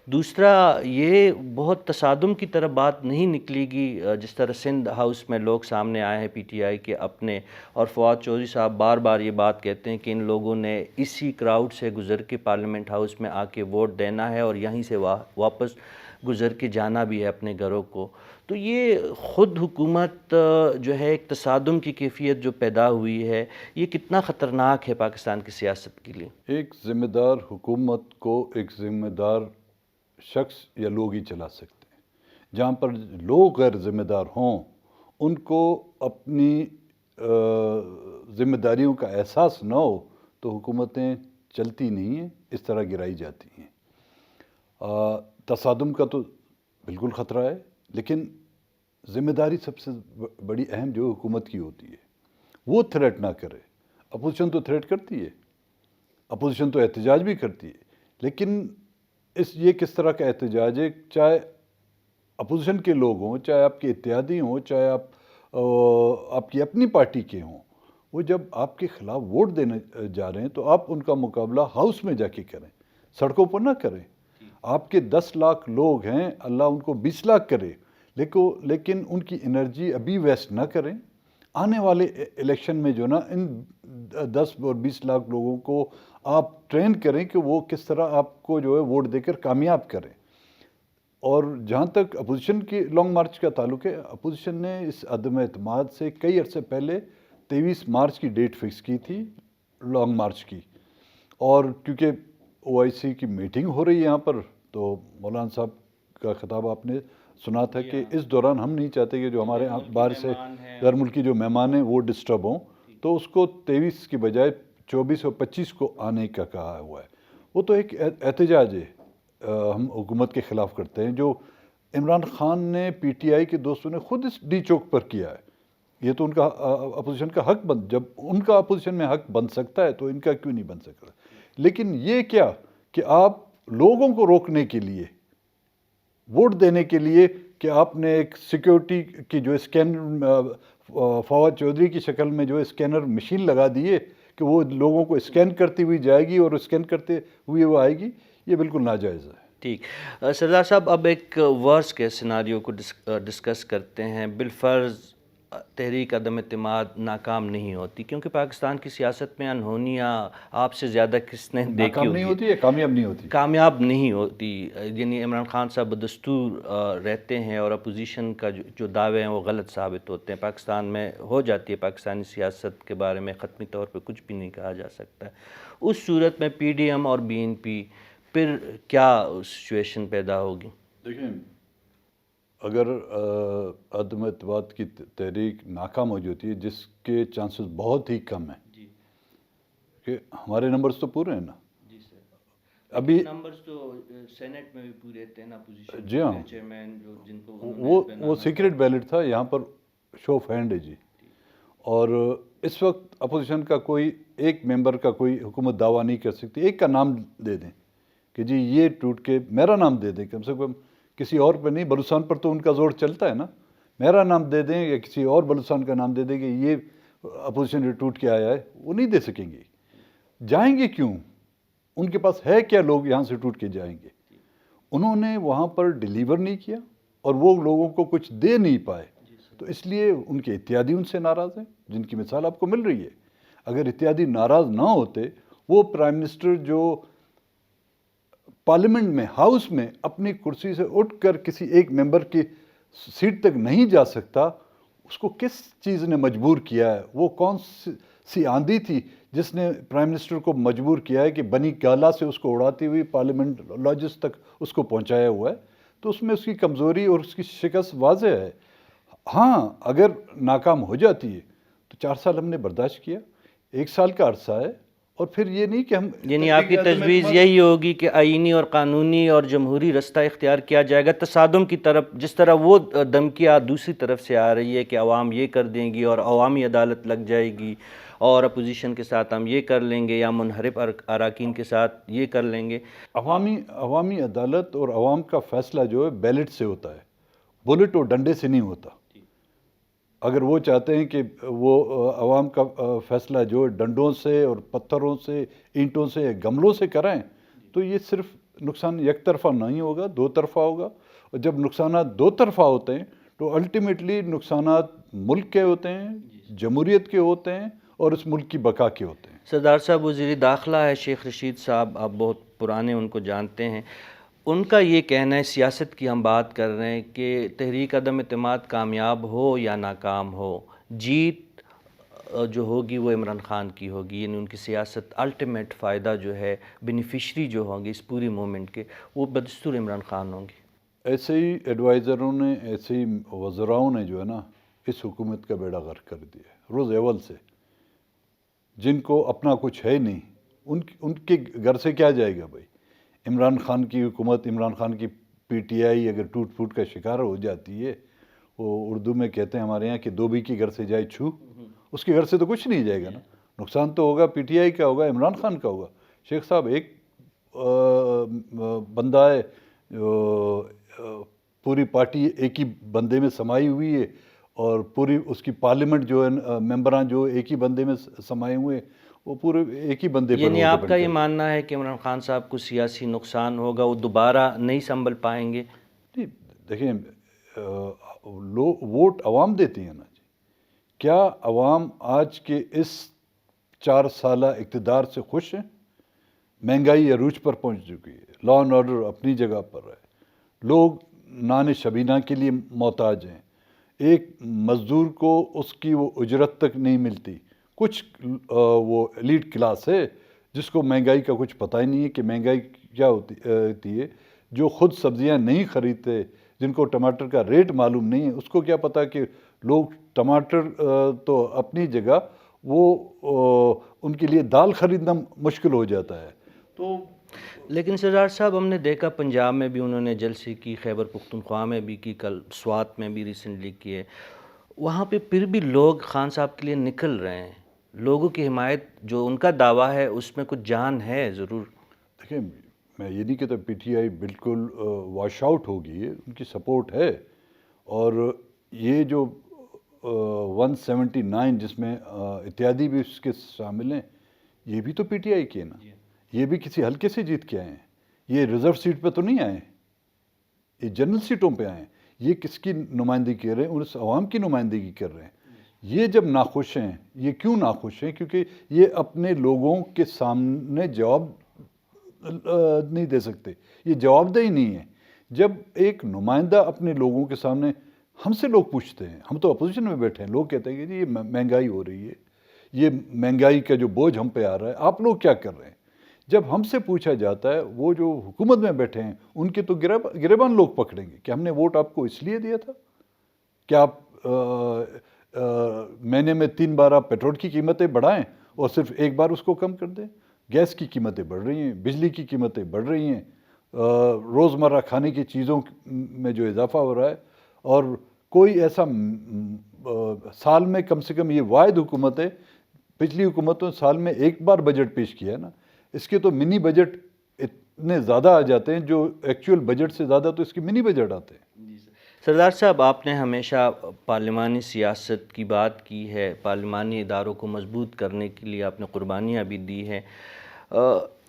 دوسرا یہ بہت تصادم کی طرح بات نہیں نکلے گی, جس طرح سندھ ہاؤس میں لوگ سامنے آئے ہیں پی ٹی آئی کے اپنے, اور فواد چودھری صاحب بار بار یہ بات کہتے ہیں کہ ان لوگوں نے اسی کراؤڈ سے گزر کے پارلیمنٹ ہاؤس میں آ کے ووٹ دینا ہے اور یہیں سے واپس گزر کے جانا بھی ہے اپنے گھروں کو. تو یہ خود حکومت جو ہے ایک تصادم کی کیفیت جو پیدا ہوئی ہے, یہ کتنا خطرناک ہے پاکستان کی سیاست کے لیے؟ ایک ذمہ دار حکومت کو ایک ذمہ دار شخص یا لوگ ہی چلا سکتے ہیں. جہاں پر لوگ غیر ذمہ دار ہوں, ان کو اپنی ذمہ داریوں کا احساس نہ ہو, تو حکومتیں چلتی نہیں ہیں, اس طرح گرائی جاتی ہیں. تصادم کا تو بالکل خطرہ ہے, لیکن ذمہ داری سب سے بڑی اہم جو حکومت کی ہوتی ہے, وہ تھریٹ نہ کرے. اپوزیشن تو تھریٹ کرتی ہے, اپوزیشن تو احتجاج بھی کرتی ہے, لیکن یہ کس طرح کا احتجاج ہے, چاہے اپوزیشن کے لوگ ہوں, چاہے آپ کے اتحادی ہوں, چاہے آپ کی اپنی پارٹی کے ہوں, وہ جب آپ کے خلاف ووٹ دینے جا رہے ہیں تو آپ ان کا مقابلہ ہاؤس میں جا کے کریں, سڑکوں پر نہ کریں. آپ کے 10 لاکھ لوگ ہیں, اللہ ان کو 20 لاکھ کرے, لیکن ان کی انرجی ابھی ویسٹ نہ کریں. آنے والے الیکشن میں جو نا ان 10 اور 20 لاکھ لوگوں کو آپ ٹرین کریں کہ وہ کس طرح آپ کو جو ہے ووٹ دے کر کامیاب کریں. اور جہاں تک اپوزیشن کی لانگ مارچ کا تعلق ہے, اپوزیشن نے اس عدم اعتماد سے کئی عرصے پہلے 23 مارچ کی ڈیٹ فکس کی تھی لانگ مارچ کی, اور کیونکہ OIC کی میٹنگ ہو رہی ہے یہاں پر, تو مولانا صاحب کا خطاب آپ نے سنا تھا کہ اس دوران ہم نہیں چاہتے کہ جو ہمارے باہر سے غیر ملکی جو مہمان ہیں وہ ڈسٹرب ہوں, تو اس کو 23 کی بجائے 24 اور 25 کو آنے کا کہا ہوا ہے. وہ تو ایک احتجاج ہے, ہم حکومت کے خلاف کرتے ہیں, جو عمران خان نے PTI کے دوستوں نے خود اس ڈی چوک پر کیا ہے. یہ تو ان کا اپوزیشن کا حق جب ان کا اپوزیشن میں حق بن سکتا ہے تو ان کا کیوں نہیں بن سکتا. لیکن یہ کیا کہ آپ لوگوں کو روکنے کے لیے, ووٹ دینے کے لیے, کہ آپ نے ایک سیکیورٹی کی جو فواد چودھری کی شکل میں جو اسکینر مشین لگا دیے کہ وہ لوگوں کو اسکین کرتی ہوئی جائے گی اور اسکین کرتے ہوئے وہ آئے گی, یہ بالکل ناجائز ہے. ٹھیک. سردار صاحب اب ایک ورس کے سیناریو کو ڈسکس کرتے ہیں. بالفرض تحریک عدم اعتماد ناکام نہیں ہوتی؟ کیونکہ پاکستان کی سیاست میں انہونیاں آپ سے زیادہ کس نے دیکھی ناکام نہیں ہوگی؟ ہوتی ہے، کامیاب نہیں ہوتی. کامیاب نہیں ہوتی. یعنی عمران خان صاحب بدستور رہتے ہیں اور اپوزیشن کا جو دعوے ہیں وہ غلط ثابت ہوتے ہیں. پاکستان میں ہو جاتی ہے پاکستانی سیاست کے بارے میں حتمی طور پہ کچھ بھی نہیں کہا جا سکتا. اس صورت میں پی ڈی ایم اور بی این پی پھر کیا سچویشن پیدا ہوگی؟ دیکھیں، اگر عدم اعتماد کی تحریک ناکام ہو جاتی ہے، جس کے چانسز بہت ہی کم ہیں، جی کہ ہمارے نمبرز تو پورے ہیں نا. جی سر. ابھی نمبرز تو سینٹ میں بھی پورے تھے نا، اپوزیشن جی ہاں، چیئرمین جو جن کو وہ سیکرٹ بیلٹ تھا، یہاں پر شو آف ہینڈ ہے جی. اور اس وقت اپوزیشن کا کوئی ایک ممبر کا کوئی حکومت دعویٰ نہیں کر سکتی. ایک کا نام دے دیں کہ جی یہ ٹوٹ کے میرا نام دے دیں، کم سے کم کسی اور پہ نہیں. بلوچستان پر تو ان کا زور چلتا ہے نا. میرا نام دے دیں یا کسی اور بلوچستان کا نام دے دیں کہ یہ اپوزیشن ٹوٹ کے آیا ہے، وہ نہیں دے سکیں گے. جائیں گے کیوں؟ ان کے پاس ہے کیا لوگ یہاں سے ٹوٹ کے جائیں گے؟ انہوں نے وہاں پر ڈیلیور نہیں کیا اور وہ لوگوں کو کچھ دے نہیں پائے. تو اس لیے ان کے اتحادی ان سے ناراض ہیں، جن کی مثال آپ کو مل رہی ہے. اگر اتحادی ناراض نہ ہوتے، وہ پرائم منسٹر جو پارلیمنٹ میں، ہاؤس میں اپنی کرسی سے اٹھ کر کسی ایک ممبر کی سیٹ تک نہیں جا سکتا، اس کو کس چیز نے مجبور کیا ہے؟ وہ کون سی آندھی تھی جس نے پرائم منسٹر کو مجبور کیا ہے کہ بنی گالا سے اس کو اڑاتی ہوئی پارلیمنٹ لاجز تک اس کو پہنچایا ہوا ہے؟ تو اس میں اس کی کمزوری اور اس کی شکست واضح ہے. ہاں، اگر ناکام ہو جاتی ہے تو 4 سال ہم نے برداشت کیا، 1 سال کا عرصہ ہے. اور پھر یہ نہیں کہ ہم، یعنی آپ کی تجویز یہی ہوگی کہ آئینی اور قانونی اور جمہوری رستہ اختیار کیا جائے گا تصادم کی طرف، جس طرح وہ دھمکیاں دوسری طرف سے آ رہی ہے کہ عوام یہ کر دیں گی اور عوامی عدالت لگ جائے گی اور اپوزیشن کے ساتھ ہم یہ کر لیں گے یا منحرف اراکین کے ساتھ یہ کر لیں گے. عوامی عدالت اور عوام کا فیصلہ جو ہے بیلٹ سے ہوتا ہے، بلٹ اور ڈنڈے سے نہیں ہوتا. اگر وہ چاہتے ہیں کہ وہ عوام کا فیصلہ جو ڈنڈوں سے اور پتھروں سے، اینٹوں سے، گملوں سے کرائیں، تو یہ صرف نقصان یک طرفہ نہیں ہوگا، 2 طرفہ ہوگا. اور جب نقصانات 2 طرفہ ہوتے ہیں تو الٹیمیٹلی نقصانات ملک کے ہوتے ہیں، جمہوریت کے ہوتے ہیں اور اس ملک کی بقا کے ہوتے ہیں. سردار صاحب وزیر داخلہ ہے شیخ رشید صاحب، آپ بہت پرانے ان کو جانتے ہیں. ان کا یہ کہنا ہے، سیاست کی ہم بات کر رہے ہیں، کہ تحریک عدم اعتماد کامیاب ہو یا ناکام ہو، جیت جو ہوگی وہ عمران خان کی ہوگی. یعنی ان کی سیاست الٹیمیٹ فائدہ جو ہے، بینیفیشری جو ہوں گے اس پوری مومنٹ کے، وہ بدستور عمران خان ہوں گے. ایسے ہی ایڈوائزروں نے، ایسے ہی وزراؤں نے جو ہے نا اس حکومت کا بیڑا غرق کر دیا ہے روز اول سے. جن کو اپنا کچھ ہے نہیں، ان کے گھر سے کیا جائے گا بھائی؟ عمران خان کی حکومت، عمران خان کی پی ٹی آئی اگر ٹوٹ پھوٹ کا شکار ہو جاتی ہے، وہ اردو میں کہتے ہیں ہمارے یہاں کہ دھوبی کے گھر سے جائے چھو، اس کے گھر سے تو کچھ نہیں جائے گا نا. نقصان تو ہوگا پی ٹی آئی کا، ہوگا عمران خان کا ہوگا. شیخ صاحب ایک بندہ ہے، پوری پارٹی ایک ہی بندے میں سمائی ہوئی ہے، اور پوری اس کی پارلیمنٹ جو ہے، ممبران جو ایک ہی بندے میں سمائے ہوئے، وہ پورے ایک ہی بندے پر. یعنی آپ کا یہ ماننا ہے کہ عمران خان صاحب کو سیاسی نقصان ہوگا، وہ دوبارہ نہیں سنبھل پائیں گے؟ جی دیکھیں، ووٹ عوام دیتی ہیں نا جی. کیا عوام آج کے اس 4 سالہ اقتدار سے خوش ہیں؟ مہنگائی عروج پر پہنچ چکی ہے، لا اینڈ آرڈر اپنی جگہ پر ہے، لوگ نان شبینہ کے لیے محتاج ہیں. ایک مزدور کو اس کی وہ اجرت تک نہیں ملتی. کچھ وہ ایلیٹ کلاس ہے جس کو مہنگائی کا کچھ پتہ ہی نہیں ہے کہ مہنگائی کیا ہوتی ہے، جو خود سبزیاں نہیں خریدتے، جن کو ٹماٹر کا ریٹ معلوم نہیں ہے، اس کو کیا پتہ کہ لوگ ٹماٹر تو اپنی جگہ، وہ ان کے لیے دال خریدنا مشکل ہو جاتا ہے. تو لیکن سردار صاحب ہم نے دیکھا پنجاب میں بھی انہوں نے جلسے کی، خیبر پختونخوا میں بھی کی، کل سوات میں بھی ریسنٹلی کیے. وہاں پہ پھر بھی لوگ خان صاحب کے لیے نکل رہے ہیں. لوگوں کی حمایت جو ان کا دعویٰ ہے اس میں کچھ جان ہے ضرور. دیکھیں، میں یہ نہیں کہتا پی ٹی آئی بالکل واش آؤٹ ہو گئی ہے، ان کی سپورٹ ہے. اور یہ جو 179 جس میں اتحادی بھی اس کے شامل ہیں، یہ بھی تو پی ٹی آئی کے ہیں نا. یہ بھی کسی حلقے سے جیت کے آئے ہیں. یہ ریزرو سیٹ پہ تو نہیں آئے ہیں، یہ جنرل سیٹوں پہ آئے ہیں. یہ کس کی نمائندگی کر رہے ہیں؟ اس عوام کی نمائندگی کر رہے ہیں. یہ جب ناخوش ہیں، یہ کیوں ناخوش ہیں؟ کیونکہ یہ اپنے لوگوں کے سامنے جواب نہیں دے سکتے، یہ جواب دہی نہیں ہے۔ جب ایک نمائندہ اپنے لوگوں کے سامنے، ہم سے لوگ پوچھتے ہیں، ہم تو اپوزیشن میں بیٹھے ہیں، لوگ کہتے ہیں کہ جی یہ مہنگائی ہو رہی ہے، یہ مہنگائی کا جو بوجھ ہم پہ آ رہا ہے، آپ لوگ کیا کر رہے ہیں؟ جب ہم سے پوچھا جاتا ہے، وہ جو حکومت میں بیٹھے ہیں ان کے تو گریبان لوگ پکڑیں گے کہ ہم نے ووٹ آپ کو اس لیے دیا تھا کہ آپ مہینے میں 3 بار آپ پیٹرول کی قیمتیں بڑھائیں اور صرف ایک بار اس کو کم کر دیں۔ گیس کی قیمتیں بڑھ رہی ہیں، بجلی کی قیمتیں بڑھ رہی ہیں، روزمرہ کھانے کی چیزوں میں جو اضافہ ہو رہا ہے، اور کوئی ایسا سال میں کم سے کم یہ واحد حکومت ہے، پچھلی حکومتوں سال میں ایک بار بجٹ پیش کیا ہے نا، اس کے تو منی بجٹ اتنے زیادہ آ جاتے ہیں، جو ایکچوئل بجٹ سے زیادہ تو اس کے منی بجٹ آتے ہیں۔ سردار صاحب، آپ نے ہمیشہ پارلیمانی سیاست کی بات کی ہے، پارلیمانی اداروں کو مضبوط کرنے کے لیے آپ نے قربانیاں بھی دی ہیں۔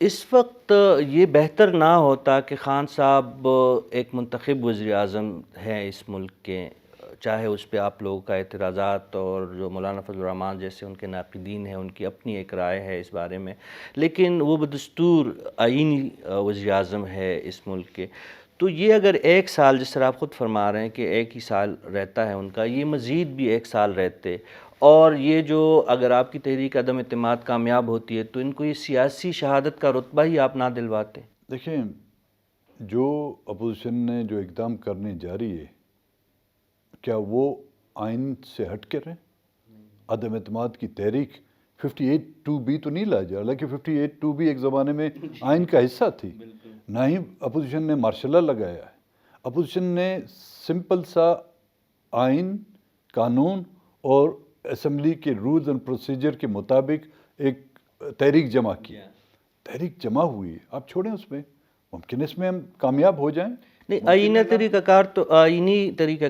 اس وقت یہ بہتر نہ ہوتا کہ خان صاحب ایک منتخب وزیر اعظم ہیں اس ملک کے، چاہے اس پہ آپ لوگوں کا اعتراضات اور جو مولانا فضل الرحمان جیسے ان کے ناقدین ہیں ان کی اپنی ایک رائے ہے اس بارے میں، لیکن وہ بدستور آئینی وزیر اعظم ہے اس ملک کے، تو یہ اگر ایک سال، جس طرح آپ خود فرما رہے ہیں کہ ایک ہی سال رہتا ہے ان کا، یہ مزید بھی ایک سال رہتے، اور یہ جو اگر آپ کی تحریک عدم اعتماد کامیاب ہوتی ہے تو ان کو یہ سیاسی شہادت کا رتبہ ہی آپ نہ دلواتے۔ دیکھیں، جو اپوزیشن نے جو اقدام کرنے جاری ہے، کیا وہ آئین سے ہٹ کے رہیں؟ عدم اعتماد کی تحریک 58(2)B تو نہیں لایا جا، حالانکہ 58(2)B ایک زمانے میں آئین کا حصہ تھی۔ نہ ہی اپوزیشن نے مارشل لا لگایا ہے، اپوزیشن نے سمپل سا آئین، قانون اور اسمبلی کے رولز اینڈ پروسیجر کے مطابق ایک تحریک جمع کی۔ تحریک جمع ہوئی ہے، آپ چھوڑیں اس میں، ممکن اس میں ہم کامیاب ہو جائیں۔ نہیں، آئینی طریقہ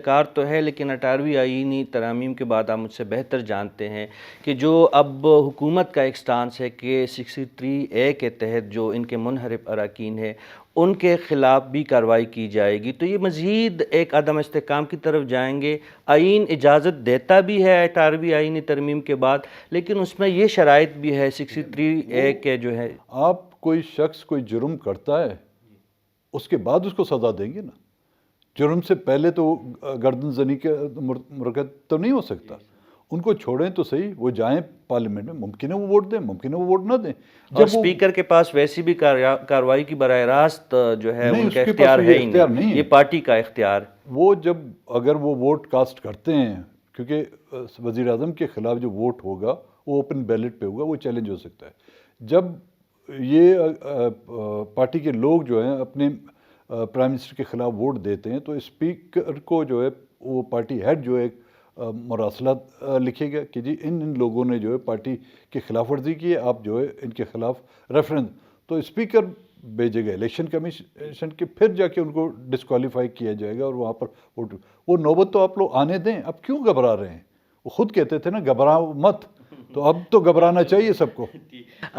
کار تو ہے، لیکن 18ویں آئینی ترامیم کے بعد آپ مجھ سے بہتر جانتے ہیں کہ جو اب حکومت کا ایک سٹانس ہے کہ 63A کے تحت جو ان کے منحرف اراکین ہیں ان کے خلاف بھی کارروائی کی جائے گی، تو یہ مزید ایک عدم استحکام کی طرف جائیں گے۔ آئین اجازت دیتا بھی ہے 18ویں آئینی ترمیم کے بعد، لیکن اس میں یہ شرائط بھی ہے 63A کے جو ہے۔ آپ کوئی شخص کوئی جرم کرتا ہے، اس کے بعد اس کو سزا دیں گے نا، جرم سے پہلے تو گردن زنی کا مرتکب تو نہیں ہو سکتا۔ ان کو چھوڑیں تو صحیح، وہ جائیں پارلیمنٹ میں، ممکن ہے وہ ووٹ دیں، ممکن ہے وہ ووٹ نہ دیں۔ اور اسپیکر کے پاس ویسی بھی کارروائی کی براہ راست جو ہے ان کا اس کے اختیار پاس ہے یہ ہی اختیار نہیں، نہیں ہے۔ یہ پارٹی کا اختیار۔ وہ جب اگر وہ ووٹ کاسٹ کرتے ہیں، کیونکہ وزیر اعظم کے خلاف جو ووٹ ہوگا وہ اوپن بیلٹ پہ ہوگا، وہ چیلنج ہو سکتا ہے۔ جب یہ پارٹی کے لوگ جو ہیں اپنے پرائم منسٹر کے خلاف ووٹ دیتے ہیں، تو اسپیکر کو جو ہے وہ پارٹی ہیڈ جو ہے مراسلات لکھے گا کہ جی ان لوگوں نے جو ہے پارٹی کی خلاف ورزی کی ہے، آپ جو ہے ان کے خلاف ریفرنس، تو اسپیکر بھیجے گا الیکشن کمیشن کے، پھر جا کے ان کو ڈسکوالیفائی کیا جائے گا اور وہاں پر ووٹ، وہ نوبت تو آپ لوگ آنے دیں۔ اب کیوں گھبرا رہے ہیں؟ وہ خود کہتے تھے نا گھبراؤ مت، تو اب تو گھبرانا چاہیے سب کو۔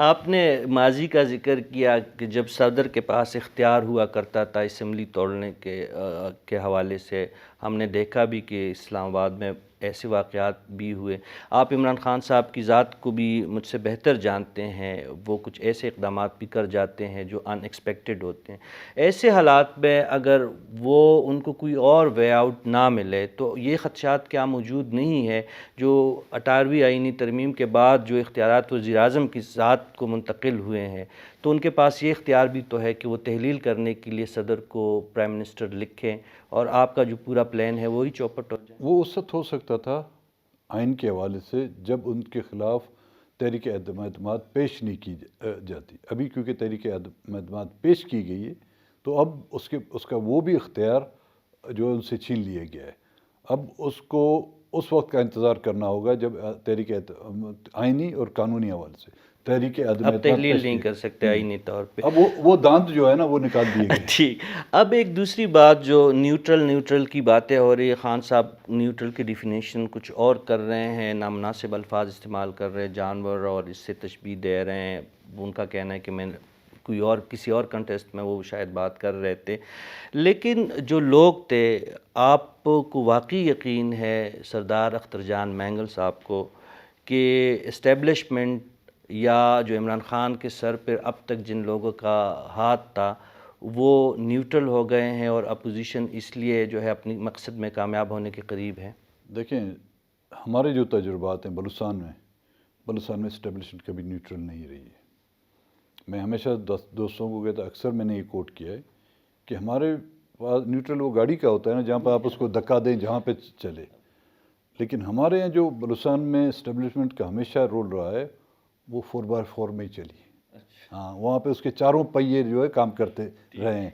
آپ نے ماضی کا ذکر کیا کہ جب صدر کے پاس اختیار ہوا کرتا تھا اسمبلی توڑنے کے حوالے سے، ہم نے دیکھا بھی کہ اسلام آباد میں ایسے واقعات بھی ہوئے۔ آپ عمران خان صاحب کی ذات کو بھی مجھ سے بہتر جانتے ہیں، وہ کچھ ایسے اقدامات بھی کر جاتے ہیں جو ان ایکسپیکٹڈ ہوتے ہیں۔ ایسے حالات میں اگر وہ ان کو کوئی اور وے آؤٹ نہ ملے تو یہ خدشات کیا موجود نہیں ہے جو 18ویں آئینی ترمیم کے بعد جو اختیارات وزیر اعظم کی ذات کو منتقل ہوئے ہیں، تو ان کے پاس یہ اختیار بھی تو ہے کہ وہ تحلیل کرنے کے لیے صدر کو پرائم منسٹر لکھیں اور آپ کا جو پورا پلان ہے وہی چوپٹ ہو جائے۔ وہ اس وقت ہو سکتا تھا آئین کے حوالے سے جب ان کے خلاف تحریک عدم اعتماد پیش نہیں کی جاتی۔ ابھی کیونکہ تحریک عدم اعتماد پیش کی گئی ہے تو اب اس کا وہ بھی اختیار جو ان سے چھین لیا گیا ہے۔ اب اس کو اس وقت کا انتظار کرنا ہوگا جب تحریک آئینی اور قانونی حوالے سے تحریک عدم اب اعتماد تحلیل نہیں کر سکتے آئینی طور پہ۔ اب وہ دانت جو ہے نا وہ نکال دیے گئے۔ ٹھیک، اب ایک دوسری بات جو نیوٹرل کی باتیں ہو رہی ہے، خان صاحب نیوٹرل کی ڈیفینیشن کچھ اور کر رہے ہیں، نامناسب الفاظ استعمال کر رہے ہیں، جانور اور اس سے تشبیہ دے رہے ہیں۔ ان کا کہنا ہے کہ میں کوئی اور کسی اور کنٹیسٹ میں وہ شاید بات کر رہے تھے. لیکن جو لوگ تھے، آپ کو واقعی یقین ہے سردار اختر جان مینگل صاحب کو کہ اسٹیبلشمنٹ یا جو عمران خان کے سر پہ اب تک جن لوگوں کا ہاتھ تھا وہ نیوٹرل ہو گئے ہیں اور اپوزیشن اس لیے جو ہے اپنی مقصد میں کامیاب ہونے کے قریب ہے؟ دیکھیں، ہمارے جو تجربات ہیں بلوچستان میں اسٹیبلشمنٹ کبھی نیوٹرل نہیں رہی ہے. میں ہمیشہ دوستوں کو کہتا، اکثر میں نے یہ کوٹ کیا ہے کہ ہمارے پاس نیوٹرل وہ گاڑی کا ہوتا ہے نا، جہاں پہ آپ اس کو دھکا دیں جہاں پہ چلے. لیکن ہمارے یہاں جو بلوچستان میں اسٹیبلشمنٹ کا ہمیشہ رول رہا ہے وہ 4x4 میں ہی چلی. ہاں، وہاں پہ اس کے چاروں پہیے جو ہے کام کرتے رہے ہیں.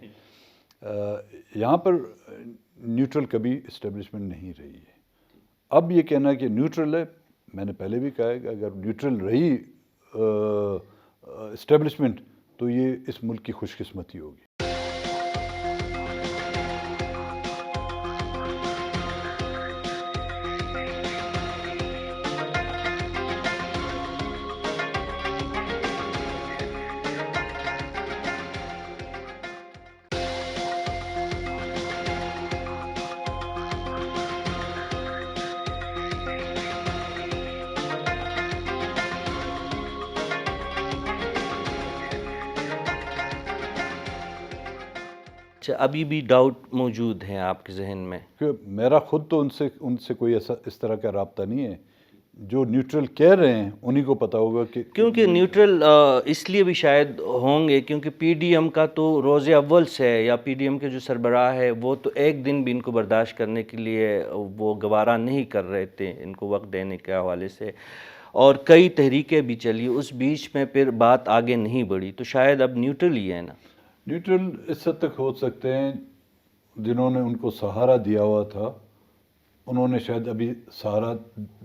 یہاں پر نیوٹرل کبھی اسٹیبلشمنٹ نہیں رہی ہے. اب یہ کہنا کہ نیوٹرل ہے، میں نے پہلے بھی کہا ہے کہ اگر نیوٹرل رہی اسٹیبلشمنٹ تو یہ اس ملک کی خوش قسمتی ہوگی. اچھا، ابھی بھی ڈاؤٹ موجود ہیں آپ کے ذہن میں؟ کہ میرا خود تو ان سے کوئی ایسا اس طرح کا رابطہ نہیں ہے. جو نیوٹرل کہہ رہے ہیں انہی کو پتہ ہوگا کہ کیونکہ نیوٹرل اس لیے بھی شاید ہوں گے کیونکہ پی ڈی ایم کا تو روز اول سے ہے، یا پی ڈی ایم کے جو سربراہ ہے وہ تو ایک دن بھی ان کو برداشت کرنے کے لیے وہ گوارا نہیں کر رہے تھے ان کو وقت دینے کے حوالے سے، اور کئی تحریکیں بھی چلی، اس بیچ میں پھر بات آگے نہیں بڑھی. تو شاید اب نیوٹرل ہی ہے نا. نیوٹرل اس حد تک ہو سکتے ہیں جنہوں نے ان کو سہارا دیا ہوا تھا انہوں نے شاید ابھی سہارا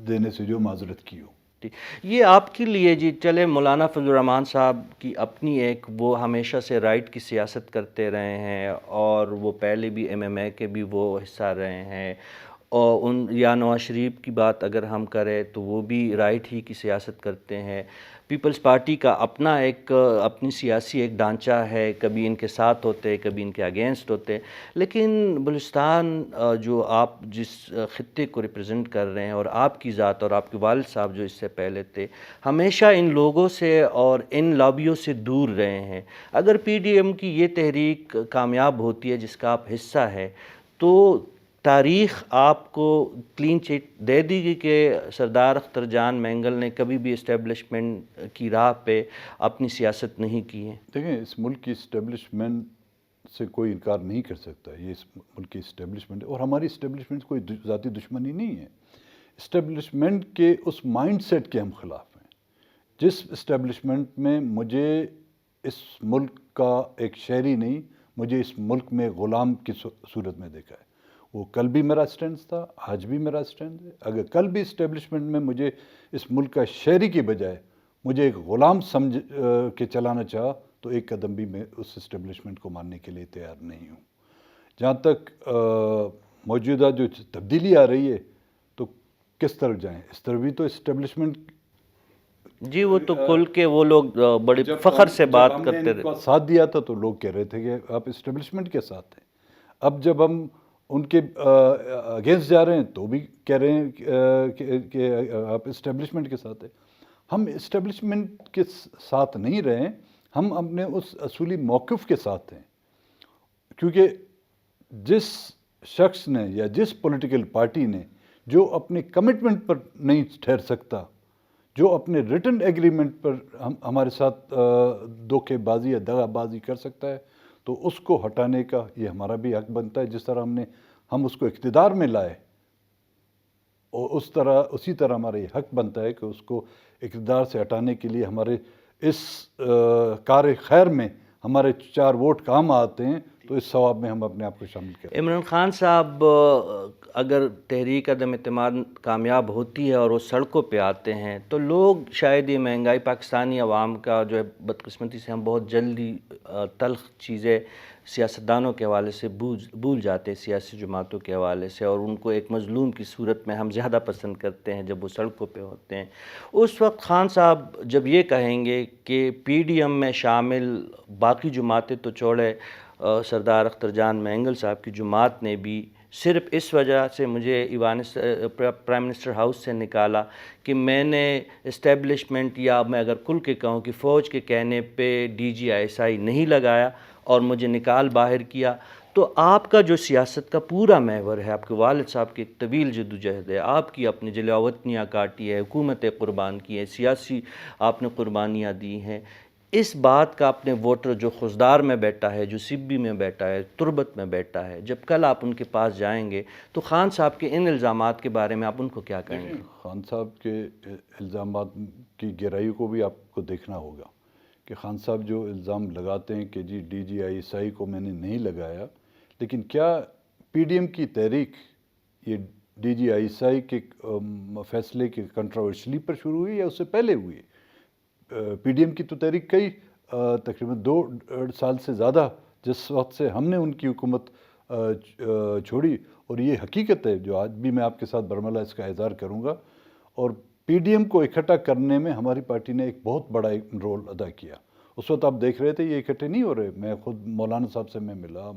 دینے سے جو معذرت کی ہو. یہ آپ کے لیے جی چلے مولانا فضل الرحمان صاحب کی اپنی ایک وہ ہمیشہ سے رائٹ کی سیاست کرتے رہے ہیں اور وہ پہلے بھی ایم ایم اے کے بھی وہ حصہ رہے ہیں، اور یا نواز شریف کی بات اگر ہم کریں تو وہ بھی رائٹ ہی کی سیاست کرتے ہیں. پیپلز پارٹی کا اپنا ایک اپنی سیاسی ایک ڈھانچہ ہے، کبھی ان کے ساتھ ہوتے کبھی ان کے اگینسٹ ہوتے. لیکن بلوچستان جو آپ جس خطے کو ریپرزنٹ کر رہے ہیں اور آپ کی ذات اور آپ کے والد صاحب جو اس سے پہلے تھے ہمیشہ ان لوگوں سے اور ان لابیوں سے دور رہے ہیں. اگر پی ڈی ایم کی یہ تحریک کامیاب ہوتی ہے جس کا آپ حصہ ہے تو تاریخ آپ کو کلین چٹ دے دی گی کہ سردار اختر جان مینگل نے کبھی بھی اسٹیبلشمنٹ کی راہ پہ اپنی سیاست نہیں کی ہے. دیکھیں، اس ملک کی اسٹیبلشمنٹ سے کوئی انکار نہیں کر سکتا. یہ اس ملک کی اسٹیبلشمنٹ ہے اور ہماری اسٹیبلشمنٹ کوئی ذاتی دشمنی نہیں ہے. اسٹیبلشمنٹ کے اس مائنڈ سیٹ کے ہم خلاف ہیں جس اسٹیبلشمنٹ میں مجھے اس ملک کا ایک شہری نہیں، مجھے اس ملک میں غلام کی صورت میں دیکھا ہے. وہ کل بھی میرا اسٹینڈ تھا، آج بھی میرا اسٹینڈ ہے. اگر کل بھی اسٹیبلشمنٹ میں مجھے اس ملک کا شہری کی بجائے مجھے ایک غلام سمجھ کے چلانا چاہا تو ایک قدم بھی میں اس اسٹیبلشمنٹ کو ماننے کے لیے تیار نہیں ہوں. جہاں تک موجودہ جو تبدیلی آ رہی ہے تو کس طرف جائیں، اس طرف بھی تو اسٹیبلشمنٹ جی وہ تو کھل کے وہ لوگ بڑے فخر سے بات کرتے رہے. ساتھ دیا تھا تو لوگ کہہ رہے تھے کہ آپ اسٹیبلشمنٹ کے ساتھ ہیں. اب جب ہم ان کے اگینسٹ جا رہے ہیں تو بھی کہہ رہے ہیں کہ آپ اسٹیبلشمنٹ کے ساتھ ہیں. ہم اسٹیبلشمنٹ کے ساتھ نہیں رہے ہیں، ہم اپنے اس اصولی موقف کے ساتھ ہیں. کیونکہ جس شخص نے یا جس پولیٹیکل پارٹی نے جو اپنے کمٹمنٹ پر نہیں ٹھہر سکتا، جو اپنے ریٹن ایگریمنٹ پر ہمارے ساتھ دھوکے بازی یا دغا بازی کر سکتا ہے تو اس کو ہٹانے کا یہ ہمارا بھی حق بنتا ہے. جس طرح ہم اس کو اقتدار میں لائے اور اسی طرح ہمارا یہ حق بنتا ہے کہ اس کو اقتدار سے ہٹانے کے لیے ہمارے اس کار خیر میں ہمارے 4 ووٹ کام آتے ہیں تو اس ثواب میں ہم اپنے آپ کو شامل کریں. عمران خان صاحب اگر تحریک عدم اعتماد کامیاب ہوتی ہے اور وہ سڑکوں پہ آتے ہیں تو لوگ شاید یہ مہنگائی پاکستانی عوام کا جو ہے بدقسمتی سے ہم بہت جلدی تلخ چیزیں سیاستدانوں کے حوالے سے بھول جاتے ہیں، سیاسی جماعتوں کے حوالے سے، اور ان کو ایک مظلوم کی صورت میں ہم زیادہ پسند کرتے ہیں جب وہ سڑکوں پہ ہوتے ہیں. اس وقت خان صاحب جب یہ کہیں گے کہ پی ڈی ایم میں شامل باقی جماعتیں تو چھوڑے، سردار اختر جان مینگل صاحب کی جماعت نے بھی صرف اس وجہ سے مجھے پرائم منسٹر ہاؤس سے نکالا کہ میں نے اسٹیبلشمنٹ، یا میں اگر کھل کے کہوں کہ فوج کے کہنے پہ D G I S I نہیں لگایا اور مجھے نکال باہر کیا. تو آپ کا جو سیاست کا پورا محور ہے، آپ کے والد صاحب کی ایک طویل جدوجہد ہے، آپ کی اپنی جلوہ وطنیاں کاٹی ہے، حکومتیں قربان کی ہیں، سیاسی آپ نے قربانیاں دی ہیں، اس بات کا اپنے ووٹر جو خزدار میں بیٹھا ہے، جو سبی میں بیٹھا ہے، تربت میں بیٹھا ہے، جب کل آپ ان کے پاس جائیں گے تو خان صاحب کے ان الزامات کے بارے میں آپ ان کو کیا کہیں گے؟ خان صاحب کے الزامات کی گہرائی کو بھی آپ کو دیکھنا ہوگا کہ خان صاحب جو الزام لگاتے ہیں کہ G D G I S I کو میں نے نہیں لگایا، لیکن کیا پی ڈی ایم کی تحریک یہ D G I S I کے فیصلے کے کنٹروورشلی پر شروع ہوئی یا اس سے پہلے ہوئی؟ پی ڈی ایم کی تو تحریک کئی تقریباً 2.5 سال سے زیادہ جس وقت سے ہم نے ان کی حکومت چھوڑی، اور یہ حقیقت ہے جو آج بھی میں آپ کے ساتھ برملا اس کا اظہار کروں گا. اور پی ڈی ایم کو اکٹھا کرنے میں ہماری پارٹی نے ایک بہت بڑا رول ادا کیا. اس وقت آپ دیکھ رہے تھے یہ اکٹھے نہیں ہو رہے. میں خود مولانا صاحب سے میں ملا،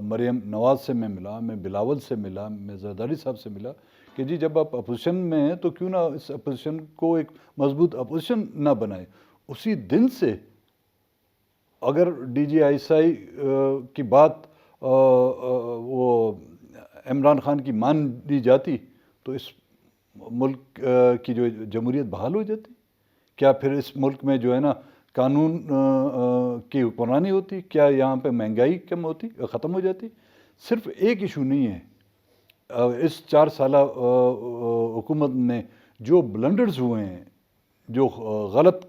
مریم نواز سے میں ملا، میں بلاول سے ملا، میں زرداری صاحب سے ملا کہ جی جب آپ اپوزیشن میں ہیں تو کیوں نہ اس اپوزیشن کو ایک مضبوط اپوزیشن نہ بنائے. اسی دن سے اگر D G I S I کی بات وہ عمران خان کی مان دی جاتی تو اس ملک کی جو جمہوریت بحال ہو جاتی. کیا پھر اس ملک میں جو ہے نا قانون کی حکمرانی ہوتی؟ کیا یہاں پہ مہنگائی کم ہوتی، ختم ہو جاتی؟ صرف ایک ایشو نہیں ہے. اس 4 سالہ حکومت میں جو بلنڈرز ہوئے ہیں، جو غلط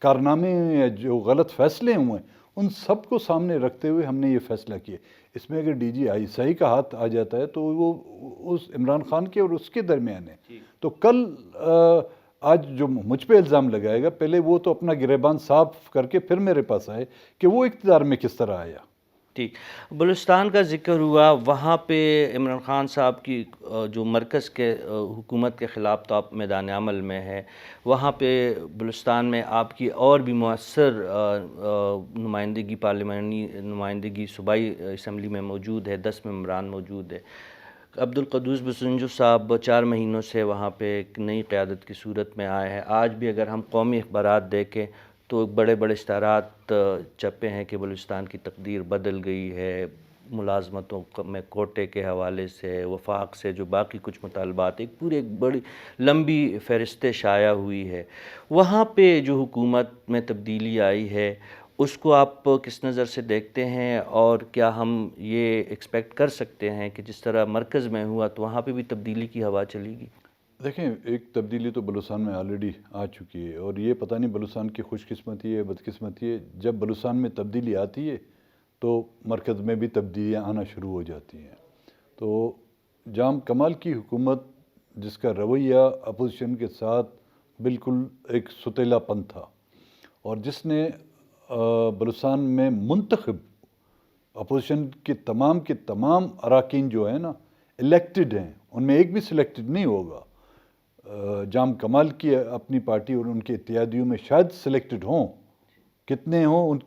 کارنامے یا جو غلط فیصلے ہوئے ہیں، ان سب کو سامنے رکھتے ہوئے ہم نے یہ فیصلہ کیا. اس میں اگر D G I S I کا ہاتھ آ جاتا ہے تو وہ اس عمران خان کے اور اس کے درمیان ہے. تو کل آج جو مجھ پہ الزام لگائے گا، پہلے وہ تو اپنا گریبان صاف کر کے پھر میرے پاس آئے کہ وہ اقتدار میں کس طرح آیا. ٹھیک. بلوچستان کا ذکر ہوا، وہاں پہ عمران خان صاحب کی جو مرکز کے حکومت کے خلاف تو آپ میدان عمل میں ہے، وہاں پہ بلوچستان میں آپ کی اور بھی مؤثر نمائندگی، پارلیمانی نمائندگی صوبائی اسمبلی میں موجود ہے، 10 ممبران موجود ہے. عبدالقدوس بسنجو صاحب 4 مہینوں سے وہاں پہ ایک نئی قیادت کی صورت میں آئے ہیں. آج بھی اگر ہم قومی اخبارات دیکھیں تو بڑے بڑے اشتہارات چھپے ہیں کہ بلوچستان کی تقدیر بدل گئی ہے، ملازمتوں میں کوٹے کے حوالے سے، وفاق سے جو باقی کچھ مطالبات، ایک بڑی لمبی فہرستیں شائع ہوئی ہے. وہاں پہ جو حکومت میں تبدیلی آئی ہے اس کو آپ کس نظر سے دیکھتے ہیں، اور کیا ہم یہ ایکسپیکٹ کر سکتے ہیں کہ جس طرح مرکز میں ہوا تو وہاں پہ بھی تبدیلی کی ہوا چلے گی؟ دیکھیں، ایک تبدیلی تو بلوچستان میں آلریڈی آ چکی ہے، اور یہ پتہ نہیں بلوچستان کی خوش قسمتی ہے بدقسمتی ہے، جب بلوچستان میں تبدیلی آتی ہے تو مرکز میں بھی تبدیلیاں آنا شروع ہو جاتی ہیں. تو جام کمال کی حکومت جس کا رویہ اپوزیشن کے ساتھ بالکل ایک ستیلا پن تھا، اور جس نے بلوچستان میں منتخب اپوزیشن کے تمام اراکین جو ہیں نا الیکٹڈ ہیں، ان میں ایک بھی سلیکٹڈ نہیں ہوگا. جام کمال کی اپنی پارٹی اور ان کے اتحادیوں میں شاید سلیکٹڈ ہوں، کتنے ہوں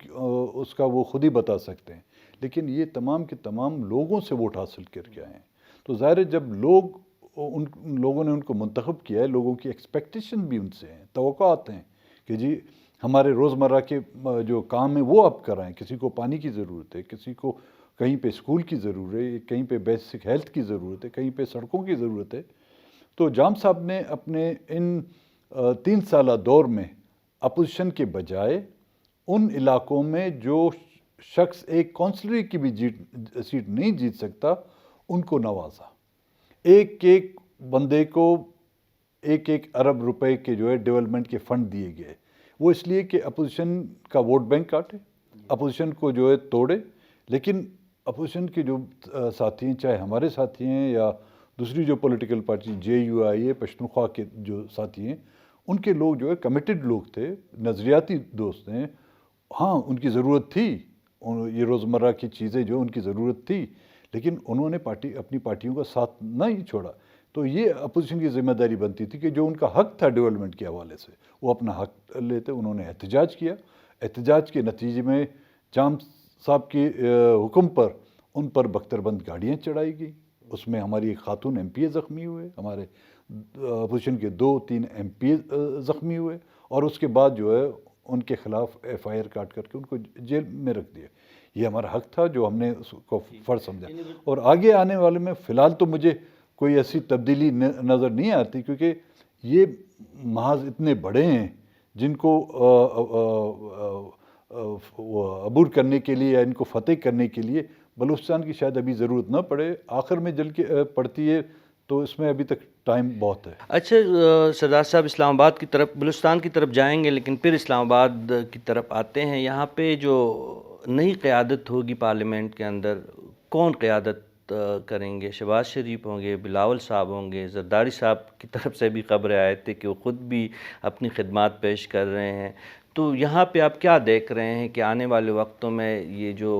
اس کا وہ خود ہی بتا سکتے ہیں، لیکن یہ تمام کے تمام لوگوں سے ووٹ حاصل کر کے آئے ہیں. تو ظاہر ہے جب لوگوں نے ان کو منتخب کیا ہے، لوگوں کی ایکسپیکٹیشن بھی ان سے ہیں، توقعات ہیں کہ جی ہمارے روزمرہ کے جو کام ہیں وہ آپ کرائیں. کسی کو پانی کی ضرورت ہے، کسی کو کہیں پہ اسکول کی ضرورت ہے، کہیں پہ بیسک ہیلتھ کی ضرورت ہے، کہیں پہ سڑکوں کی ضرورت ہے. تو جام صاحب نے اپنے ان 3 سالہ دور میں اپوزیشن کے بجائے ان علاقوں میں جو شخص ایک کونسلر کی بھی سیٹ نہیں جیت سکتا ان کو نوازا. ایک بندے کو 1 ارب روپے کے جو ہے ڈیولپمنٹ کے فنڈ دیے گئے. وہ اس لیے کہ اپوزیشن کا ووٹ بینک کاٹے اپوزیشن کو جو ہے توڑے، لیکن اپوزیشن کے جو ساتھی ہیں، چاہے ہمارے ساتھی ہیں یا دوسری جو پولیٹیکل پارٹی JUI ہے، پشتونخوا کے جو ساتھی ہیں، ان کے لوگ جو ہے کمیٹڈ لوگ تھے، نظریاتی دوست ہیں. ہاں ان کی ضرورت تھی، یہ روزمرہ کی چیزیں جو ان کی ضرورت تھی، لیکن انہوں نے اپنی پارٹیوں کا ساتھ نہ ہی چھوڑا. تو یہ اپوزیشن کی ذمہ داری بنتی تھی کہ جو ان کا حق تھا ڈیولپمنٹ کے حوالے سے وہ اپنا حق لیتے. انہوں نے احتجاج کیا، احتجاج کے نتیجے میں جام صاحب کی حکم پر ان پر بختربند گاڑیاں چڑھائی گئی. اس میں ہماری ایک خاتون MP زخمی ہوئے، ہمارے اپوزیشن کے 2-3 MP زخمی ہوئے، اور اس کے بعد جو ہے ان کے خلاف FIR کاٹ کر کے ان کو جیل میں رکھ دیا. یہ ہمارا حق تھا جو ہم نے اس کو فرض سمجھا. اور آگے آنے والے میں فی الحال تو مجھے کوئی ایسی تبدیلی نظر نہیں آتی، کیونکہ یہ محاذ اتنے بڑے ہیں جن کو عبور کرنے کے لیے یا ان کو فتح کرنے کے لیے بلوچستان کی شاید ابھی ضرورت نہ پڑے، آخر میں جل کے پڑتی ہے، تو اس میں ابھی تک ٹائم بہت ہے. اچھا سردار صاحب، اسلام آباد کی طرف، بلوچستان کی طرف جائیں گے، لیکن پھر اسلام آباد کی طرف آتے ہیں. یہاں پہ جو نئی قیادت ہوگی پارلیمنٹ کے اندر، کون قیادت کریں گے؟ شہباز شریف ہوں گے، بلاول صاحب ہوں گے؟ زرداری صاحب کی طرف سے بھی خبریں آئے تھے کہ وہ خود بھی اپنی خدمات پیش کر رہے ہیں. تو یہاں پہ آپ کیا دیکھ رہے ہیں کہ آنے والے وقتوں میں یہ جو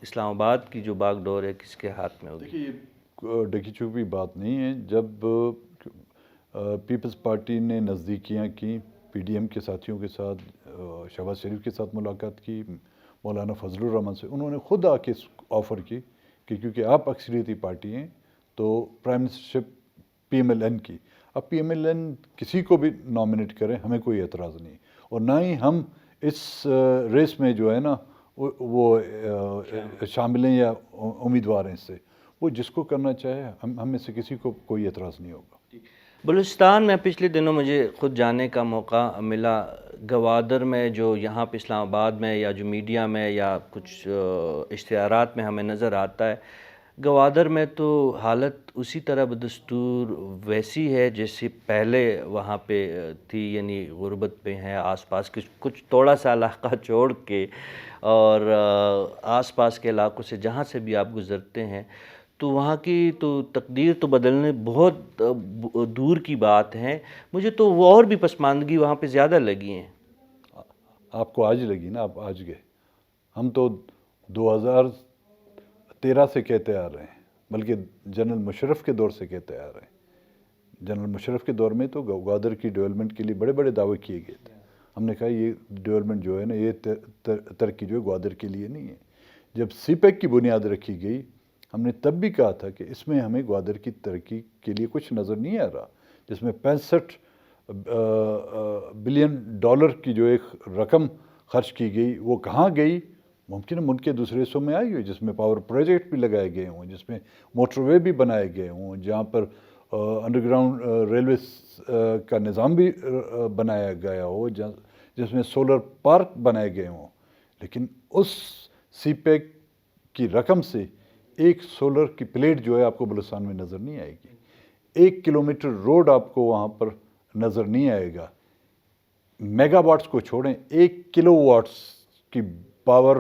اسلام آباد کی جو باغ ڈور ہے کس کے ہاتھ میں ہوگی؟ دیکھیے یہ ڈکی چھپی بات نہیں ہے. جب پیپلز پارٹی نے نزدیکیاں کی PDM کے ساتھیوں کے ساتھ، شہباز شریف کے ساتھ ملاقات کی، مولانا فضل الرحمن سے، انہوں نے خود آ کے آفر کی کہ کیونکہ آپ اکثریتی پارٹی ہیں تو پرائم منسٹرشپ PMLN کی. اب PMLN کسی کو بھی نامنیٹ کریں، ہمیں کوئی اعتراض نہیں، اور نہ ہی ہم اس ریس میں جو ہے نا وہ شامل ہیں یا امیدوار ہیں. اس سے وہ جس کو کرنا چاہے، ہم میں سے کسی کو کوئی اعتراض نہیں ہوگا. بلوچستان میں پچھلے دنوں مجھے خود جانے کا موقع ملا. گوادر میں جو یہاں پہ اسلام آباد میں یا جو میڈیا میں یا کچھ اشتہارات میں ہمیں نظر آتا ہے، گوادر میں تو حالت اسی طرح بدستور ویسی ہے جیسے پہلے وہاں پہ تھی، یعنی غربت پہ ہیں. آس پاس کچھ تھوڑا سا علاقہ چھوڑ کے اور آس پاس کے علاقوں سے جہاں سے بھی آپ گزرتے ہیں تو وہاں کی تو تقدیر تو بدلنے بہت دور کی بات ہے. مجھے تو وہ اور بھی پسماندگی وہاں پہ زیادہ لگی ہیں. آپ کو آج لگی نا، آپ آج گئے. ہم تو 2013 سے کہتے آ رہے ہیں، بلکہ جنرل مشرف کے دور سے کہتے آ رہے ہیں. جنرل مشرف کے دور میں تو گوادر کی ڈیولپمنٹ کے لیے بڑے بڑے دعوے کیے گئے تھے. ہم نے کہا یہ ڈیولپمنٹ جو ہے نا، یہ ترقی جو ہے گوادر کے لیے نہیں ہے. جب CPEC کی بنیاد رکھی گئی، ہم نے تب بھی کہا تھا کہ اس میں ہمیں گوادر کی ترقی کے لیے کچھ نظر نہیں آ رہا، جس میں $65 بلین کی جو ایک رقم خرچ کی گئی وہ کہاں گئی؟ ممکن ہے ملک کے دوسرے حصوں میں آئی ہوئی، جس میں پاور پروجیکٹ بھی لگائے گئے ہوں، جس میں موٹر وے بھی بنائے گئے ہوں، جہاں پر انڈر گراؤنڈ ریلوے کا نظام بھی بنایا گیا ہو، جس میں سولر پارک بنائے گئے ہوں. لیکن اس CPEC کی رقم سے ایک سولر کی پلیٹ جو ہے آپ کو بلوچستان میں نظر نہیں آئے گی. 1 کلومیٹر روڈ آپ کو وہاں پر نظر نہیں آئے گا. میگا واٹس کو چھوڑیں، 1 کلو واٹس کی پاور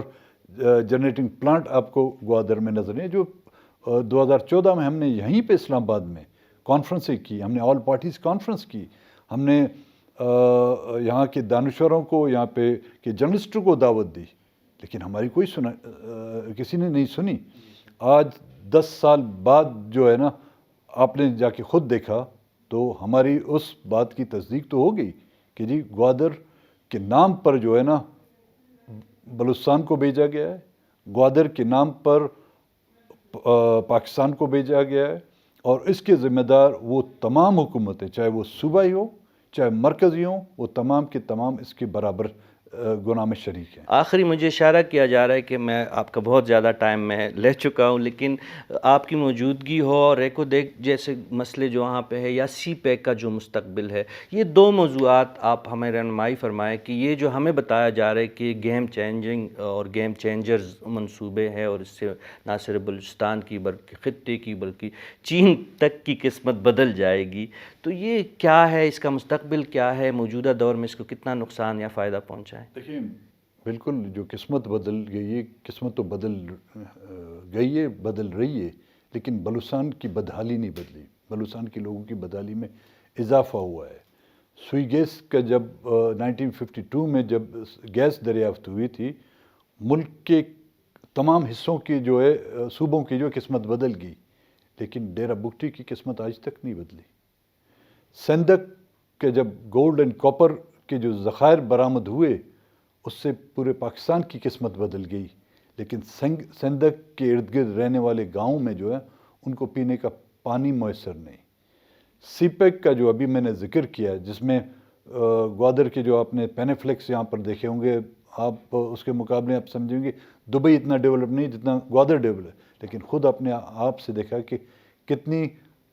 جنریٹنگ پلانٹ آپ کو گوادر میں نظر نہیں ہے. جو 2014 میں ہم نے یہیں پہ اسلام آباد میں کانفرنسیں کی، ہم نے آل پارٹیز کانفرنس کی، ہم نے یہاں کے دانشوروں کو، یہاں پہ کے جرنلسٹوں کو دعوت دی، لیکن ہماری کسی نے نہیں سنی. آج 10 سال بعد جو ہے نا، آپ نے جا کے خود دیکھا تو ہماری اس بات کی تصدیق تو ہو گئی کہ جی گوادر کے نام پر جو ہے نا بلوچستان کو بھیجا گیا ہے، گوادر کے نام پر پاکستان کو بھیجا گیا ہے، اور اس کے ذمہ دار وہ تمام حکومتیں، چاہے وہ صوبائی ہو چاہے مرکزی ہوں، وہ تمام کے تمام اس کے برابر گناہ میں شریک ہیں. آخری مجھے اشارہ کیا جا رہا ہے کہ میں آپ کا بہت زیادہ ٹائم میں لے چکا ہوں، لیکن آپ کی موجودگی ہو اور ایک و دیکھ جیسے مسئلے جو وہاں پہ ہے، یا CPEC کا جو مستقبل ہے، یہ 2 موضوعات آپ ہمیں رہنمائی فرمائیں کہ یہ جو ہمیں بتایا جا رہا ہے کہ گیم چینجنگ اور گیم چینجرز منصوبے ہیں، اور اس سے نہ صرف بلوچستان کی بلکہ خطے کی بلکہ چین تک کی قسمت بدل جائے گی، تو یہ کیا ہے، اس کا مستقبل کیا ہے، موجودہ دور میں اس کو کتنا نقصان یا فائدہ پہنچا ہے؟ دیکھیں، بالکل جو قسمت بدل گئی ہے، قسمت تو بدل گئی ہے، بدل رہی ہے، لیکن بلوچستان کی بدحالی نہیں بدلی، بلوچستان کے لوگوں کی بدحالی میں اضافہ ہوا ہے۔ سوئی گیس کا جب 1952 میں جب گیس دریافت ہوئی تھی، ملک کے تمام حصوں کی جو ہے صوبوں کی جو قسمت بدل گئی، لیکن ڈیرہ بگٹی کی قسمت آج تک نہیں بدلی۔ سندھ کے جب گولڈ اینڈ کاپر کے جو ذخائر برآمد ہوئے، اس سے پورے پاکستان کی قسمت بدل گئی، لیکن سندھ کے ارد گرد رہنے والے گاؤں میں جو ہے ان کو پینے کا پانی میسر نہیں۔ سی پیک کا جو ابھی میں نے ذکر کیا ہے، جس میں گوادر کے جو آپ نے پینیفلیکس یہاں پر دیکھے ہوں گے، آپ اس کے مقابلے آپ سمجھیں گے دبئی اتنا ڈیولپ نہیں جتنا گوادر ڈیولپ ہے، لیکن خود اپنے آپ سے دیکھا کہ کتنی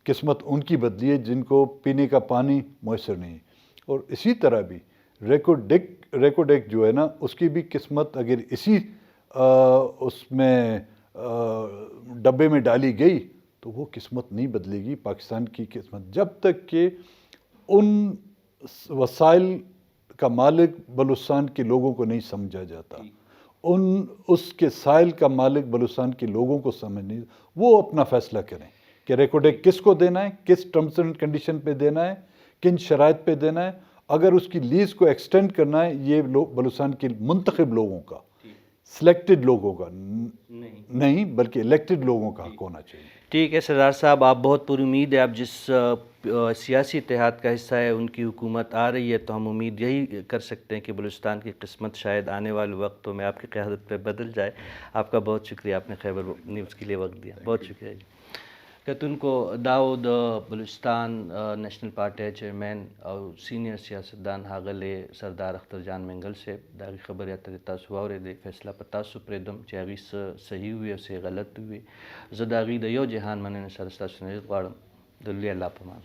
قسمت ان کی بدلی ہے جن کو پینے کا پانی میسر نہیں۔ اور اسی طرح بھی ریکوڈیک جو ہے نا، اس کی بھی قسمت اگر اسی اس میں ڈبے میں ڈالی گئی تو وہ قسمت نہیں بدلے گی پاکستان کی قسمت، جب تک کہ ان وسائل کا مالک بلوچستان کے لوگوں کو نہیں سمجھا جاتا، اس کے سائل کا مالک بلوچستان کے لوگوں کو سمجھ نہیں، وہ اپنا فیصلہ کریں کہ ریکوڈیک کس کو دینا ہے، کس ٹرمز اینڈ کنڈیشن پہ دینا ہے، کن شرائط پہ دینا ہے۔ اگر اس کی لیز کو ایکسٹینڈ کرنا ہے، یہ بلوچستان کے منتخب لوگوں کا، سلیکٹڈ لوگوں کا نہیں بلکہ الیکٹڈ لوگوں کا حق ہونا چاہیے۔ ٹھیک ہے سردار صاحب، آپ بہت پر امید ہے، آپ جس سیاسی اتحاد کا حصہ ہے، ان کی حکومت آ رہی ہے، تو ہم امید یہی کر سکتے ہیں کہ بلوچستان کی قسمت شاید آنے والے وقتوں میں آپ کی قیادت پہ بدل جائے۔ آپ کا بہت شکریہ، آپ نے خیبر نیوز کے لیے وقت دیا، بہت شکریہ جی۔ کتن کو داؤد بلوچستان نیشنل پارٹی چیئرمین اور سینئر سیاستدان ہاغلے سردار اختر جان منگل سے داغی خبر یا تریتا سواورے دے فیصلہ پتا سو پریدم چاغی صحیح ہوئے سے غلط ہوئے زداغی دیو جہان منن سرستا سنید غارم دلی اللہ پمان۔